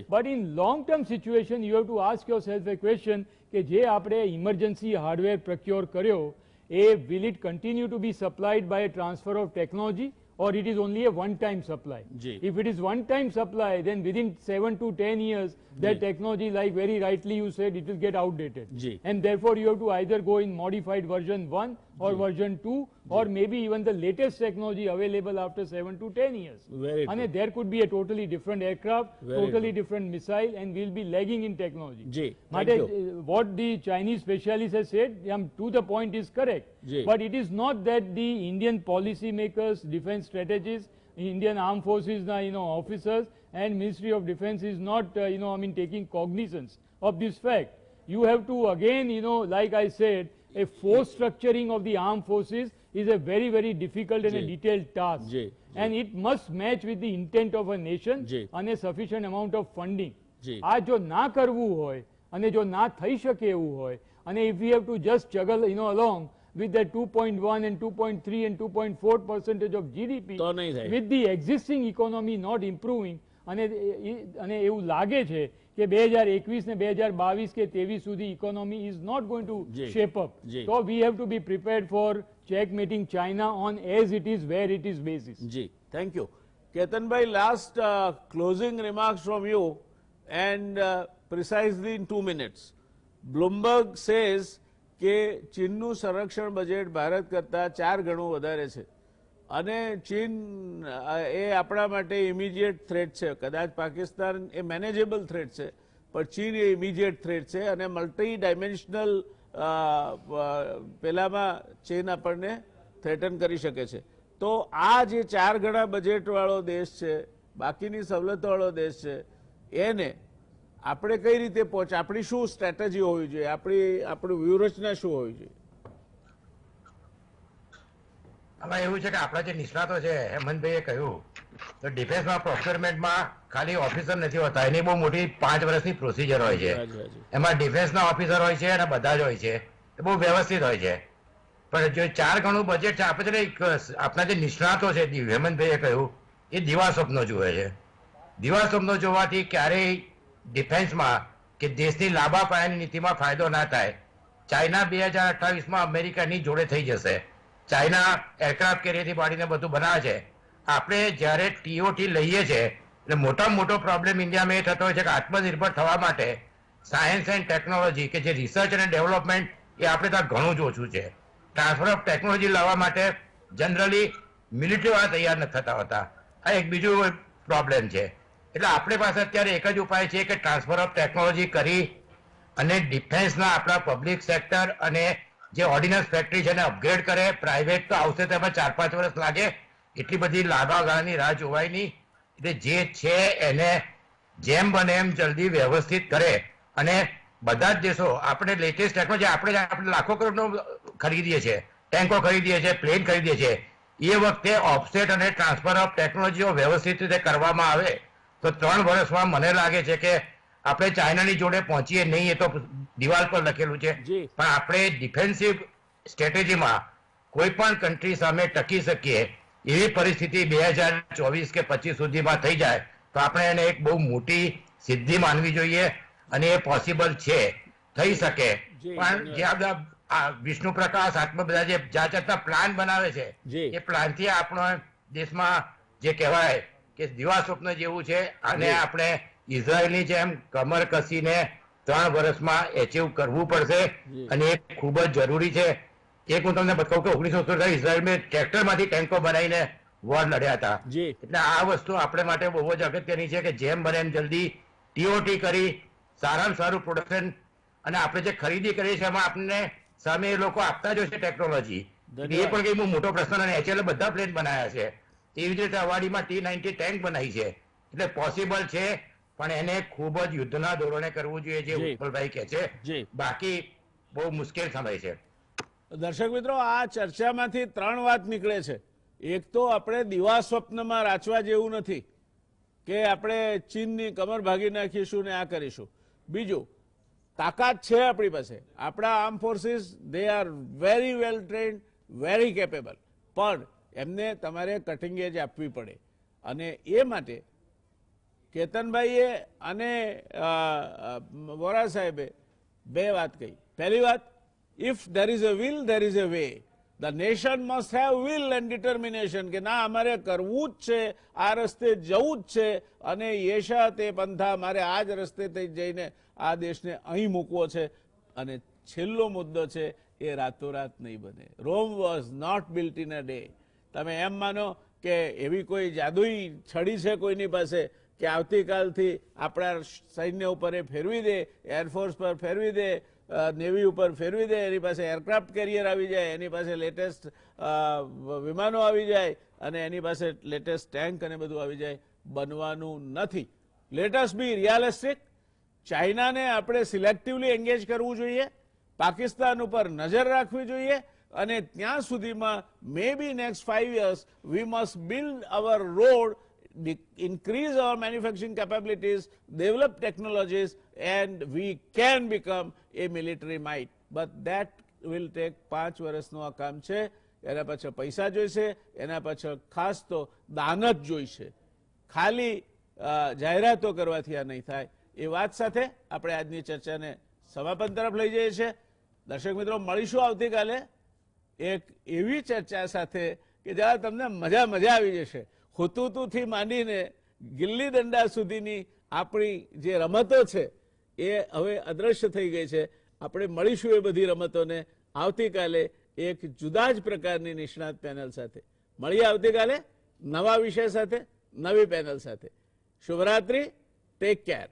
[SPEAKER 3] but in long term situation you have to ask yourself a question કે જે આપણે ઇમરજન્સી હાર્ડવેર પ્રોક્યોર કર્યો એ will it continue to be supplied by a transfer of technology or it is only a one time supply? If it is one time supply, then within 7 to 10 years that technology, like very rightly you said, it will get outdated, and therefore you have to either go in modified version 1 or version 2 or maybe even the latest technology available after 7 to 10 years.
[SPEAKER 1] Very true.
[SPEAKER 3] And there could be a totally different aircraft,
[SPEAKER 1] Very
[SPEAKER 3] totally different missile, and we'll be lagging in technology.
[SPEAKER 1] Ji,
[SPEAKER 3] But
[SPEAKER 1] thank you.
[SPEAKER 3] what the Chinese specialist has said, to the point is correct.
[SPEAKER 1] Ji.
[SPEAKER 3] But it is not that the Indian policy makers, defense strategists, Indian armed forces, officers and Ministry of Defense is not, taking cognizance of this fact. You have to again, like I said, a force structuring of the armed forces is a very, very difficult and a
[SPEAKER 1] Ji.
[SPEAKER 3] detailed task.
[SPEAKER 1] Ji.
[SPEAKER 3] And it must match with the intent of a nation
[SPEAKER 1] Ji.
[SPEAKER 3] and a sufficient amount of funding.
[SPEAKER 1] Ji.
[SPEAKER 3] આ જો ના કરવું હોય અને જો ના થઈ શકે એવું હોય અને if we have to just juggle along with the 2.1 and 2.3 and 2.4% of GDP
[SPEAKER 1] તો નહીં થાય.
[SPEAKER 3] with the existing economy not improving અને એવું લાગે છે કે 2021 ને 2022 કે 23 સુધી economy is not going to
[SPEAKER 1] G.
[SPEAKER 3] shape up.
[SPEAKER 1] G.
[SPEAKER 3] So we have to be prepared for checkmating China on as it is, where it is basis.
[SPEAKER 1] Ji, thank you. Ketanbhai, last closing remarks from you and precisely in 2 minutes. Bloomberg says કે ચીનનું સંરક્ષણ બજેટ ભારત કરતા 4 ગણું વધારે છે અને ચીન એ આપણા માટે ઇમિડિયેટ થ્રેટ છે. કદાચ પાકિસ્તાન એ મેનેજેબલ થ્રેટ છે, પણ ચીન એ ઇમિડિયેટ થ્રેટ છે અને મલ્ટી ડાયમેન્શનલ પેલામાં ચીન આપણને થ્રેટન કરી શકે છે. તો આ જે 4 ગણા બજેટવાળો દેશ છે, બાકીની સવલતવાળો દેશ છે, એને આપણે કઈ રીતે આપણી શું સ્ટ્રેટેજી હોવી જોઈએ, આપણી વ્યૂહરચના શું હોવી જોઈએ?
[SPEAKER 2] આમાં એવું છે કે આપણા જે નિષ્ણાતો છે, હેમંતભાઈએ કહ્યું તો ડિફેન્સમાં પ્રોક્યોરમેન્ટમાં ખાલી ઓફિસર નથી હોતા, એની બહુ મોટી 5 વર્ષની પ્રોસિજર હોય છે. એમાં ડિફેન્સના ઓફિસર હોય છે અને બધા જ હોય છે, એ બહુ વ્યવસ્થિત હોય છે. પણ જો 4 ગણું બજેટ છે, આપણે આપણા જે નિષ્ણાતો છે, હેમંતભાઈએ કહ્યું, એ દિવા સ્વપ્નો જુએ છે. દિવા સ્વપ્નો જોવાથી ક્યારેય ડિફેન્સમાં કે દેશની લાંબા પાયાની નીતિમાં ફાયદો ના થાય. ચાઇના 2028માં અમેરિકાની જોડે થઈ જશે. ચાઇના એરક્રાફ્ટ કેરિયરથી માંડીને બધું બનાવે છે. આપણે જ્યારે TOT લઈએ છીએ એટલે મોટામાં મોટો પ્રોબ્લેમ ઇન્ડિયામાં એ થતો હોય છે કે આત્મનિર્ભર થવા માટે સાયન્સ એન્ડ ટેકનોલોજી કે જે રિસર્ચ અને ડેવલપમેન્ટ એ આપણે ત્યાં ઘણું જ ઓછું છે. ટ્રાન્સફર ઓફ ટેકનોલોજી લાવવા માટે જનરલી મિલિટરીવાળા તૈયાર નથી થતા હોતા. આ એક બીજું પ્રોબ્લેમ છે. એટલે આપણી પાસે અત્યારે એક જ ઉપાય છે કે ટ્રાન્સફર ઓફ ટેકનોલોજી કરી અને ડિફેન્સના આપણા પબ્લિક સેક્ટર અને જે ઓર્ડિનન્સ ફેક્ટરી છે એને અપગ્રેડ કરે. પ્રાઇવેટ તો આવશે તેમાં 4-5 વર્ષ લાગે, એટલી બધી લાંબા ગાળાની રાહ જોવાય નહીં. એટલે જે છે એને જેમ બને એમ જલ્દી વ્યવસ્થિત કરે અને બધા જ દેશો આપણે લેટેસ્ટ ટેકનોલોજી આપણે લાખો કરોડનો ખરીદીએ છીએ, ટેન્કો ખરીદીએ છીએ, પ્લેન ખરીદીએ છીએ. એ વખતે ઓફસેટ અને ટ્રાન્સફર ઓફ ટેકનોલોજીઓ વ્યવસ્થિત રીતે કરવામાં આવે તો 3 વર્ષમાં મને લાગે છે કે આપણે ચાઇનાની જોડે પહોંચીએ નહીં, એ તો દિવાલ પર લખેલું છે. પણ આપણે ડિફેન્સિવ સ્ટ્રેટેજીમાં કોઈ પણ કન્ટ્રી સામે ટકી શકીએ એવી પરિસ્થિતિ 2024 કે 25 સુધીમાં થઈ જાય તો આપણે એને એક બહુ મોટી સિદ્ધિ માનવી જોઈએ અને એ પોસિબલ છે, થઈ શકે. પણ જે આ વિષ્ણુ પ્રકાશ આત્મા બધા જે જાતના પ્લાન બનાવે છે એ પ્લાનથી આપણો દેશમાં જે કહેવાય કે દિવા સ્વપ્ન જેવું છે અને આપણે ઇઝરાયલની જેમ કમર કસીને 3 વર્ષમાં એચીવ કરવું પડશે અને એ ખૂબ જ જરૂરી છે. એક હું તમને બતાવું કે 1970 ઇઝરાયલમાં ટ્રેક્ટરમાંથી ટેન્કો બનાવીને વોર લડ્યા હતા. એટલે આ વસ્તુ આપણે માટે બહુ જ અગત્યની છે કે જેમ બને એમ જલ્દી TOT કરી સારામાં સારું પ્રોડક્શન અને આપણે જે ખરીદી કરીએ છીએ એમાં આપણને સામે એ લોકો આપતા જ હોય છે ટેકનોલોજી. એ પણ કઈ બહુ મોટો પ્રશ્ન અને HAL બધા પ્લેન બનાવ્યા છે. એવી જ રીતે અવાડીમાં T-90 ટેન્ક બનાવી છે. એટલે પોસિબલ છે પણ એને ખૂબ જ યુદ્ધના ધોરણે કરવું જોઈએ જે ઉત્પલભાઈ કહે છે. બાકી બહુ મુશ્કેલ સમય છે.
[SPEAKER 1] દર્શક મિત્રો, આ ચર્ચામાંથી 3 વાત નીકળે છે. એક તો આપણે દિવા સ્વપ્નમાં રાચવા જેવું નથી કે આપણે ચીનની કમર ભાગી નાખીશું ને આ કરીશું. બીજું, તાકાત છે આપણી પાસે. આપણા arm forces they are very well trend, very capable, પણ એમને તમારે કટિંગ એજ આપવી પડે. અને એ માટે કેતનભાઈએ અને વોરા સાહેબે 2 વાત કહી. પહેલી વાત, if there is a will, there is a way. The nation must have will and determination કે ના અમારે કરવું જ છે, આ રસ્તે જવું જ છે અને યેશા તે પંથા, મારે આ જ રસ્તે જઈને આ દેશને અહીં મૂકવો છે. અને છેલ્લો મુદ્દો છે એ રાતોરાત નહીં બને. Rome was not built in a day. તમે એમ માનો કે એવી કોઈ જાદુઈ છડી છે કોઈની પાસે કે આવતીકાલથી આપણા સૈન્ય ઉપર એ ફેરવી દે, એરફોર્સ પર ફેરવી દે, નેવી ઉપર ફેરવી દે, એની પાસે એરક્રાફ્ટ કેરિયર આવી જાય, એની પાસે લેટેસ્ટ વિમાનો આવી જાય અને એની પાસે લેટેસ્ટ ટેન્ક અને બધું આવી જાય. બનવાનું નથી. લેટ અસ બી રિયાલિસ્ટિક. ચાઇનાને આપણે સિલેક્ટિવલી એન્ગેજ કરવું જોઈએ, પાકિસ્તાન ઉપર નજર રાખવી જોઈએ અને ત્યાં સુધીમાં may be next 5 years we must build our road, increase our manufacturing capabilities, develop technologies, and we can become a military might. But that will take 5 વર્ષનું આ કામ છે. એના પાછળ પૈસા જોઈશે, એના પાછળ ખાસ તો દાન જ જોઈશે. ખાલી જાહેરાતો કરવાથી આ નહીં થાય. એ વાત સાથે આપણે આજની ચર્ચાને સમાપન તરફ લઈ જઈએ છીએ. દર્શક મિત્રો, મળીશું આવતીકાલે એક એવી ચર્ચા સાથે કે જ્યાં તમને મજા આવી જશે. હુતુતુથી માંડીને ગિલ્લી દંડા સુધીની આપણી જે રમતો છે એ હવે અદ્રશ્ય થઈ ગઈ છે. આપણે મળીશું એ બધી રમતોને આવતીકાલે એક જુદા જ પ્રકારની નિષ્ણાત પેનલ સાથે. મળીએ આવતીકાલે નવા વિષય સાથે, નવી પેનલ સાથે. શુભરાત્રી. Take care.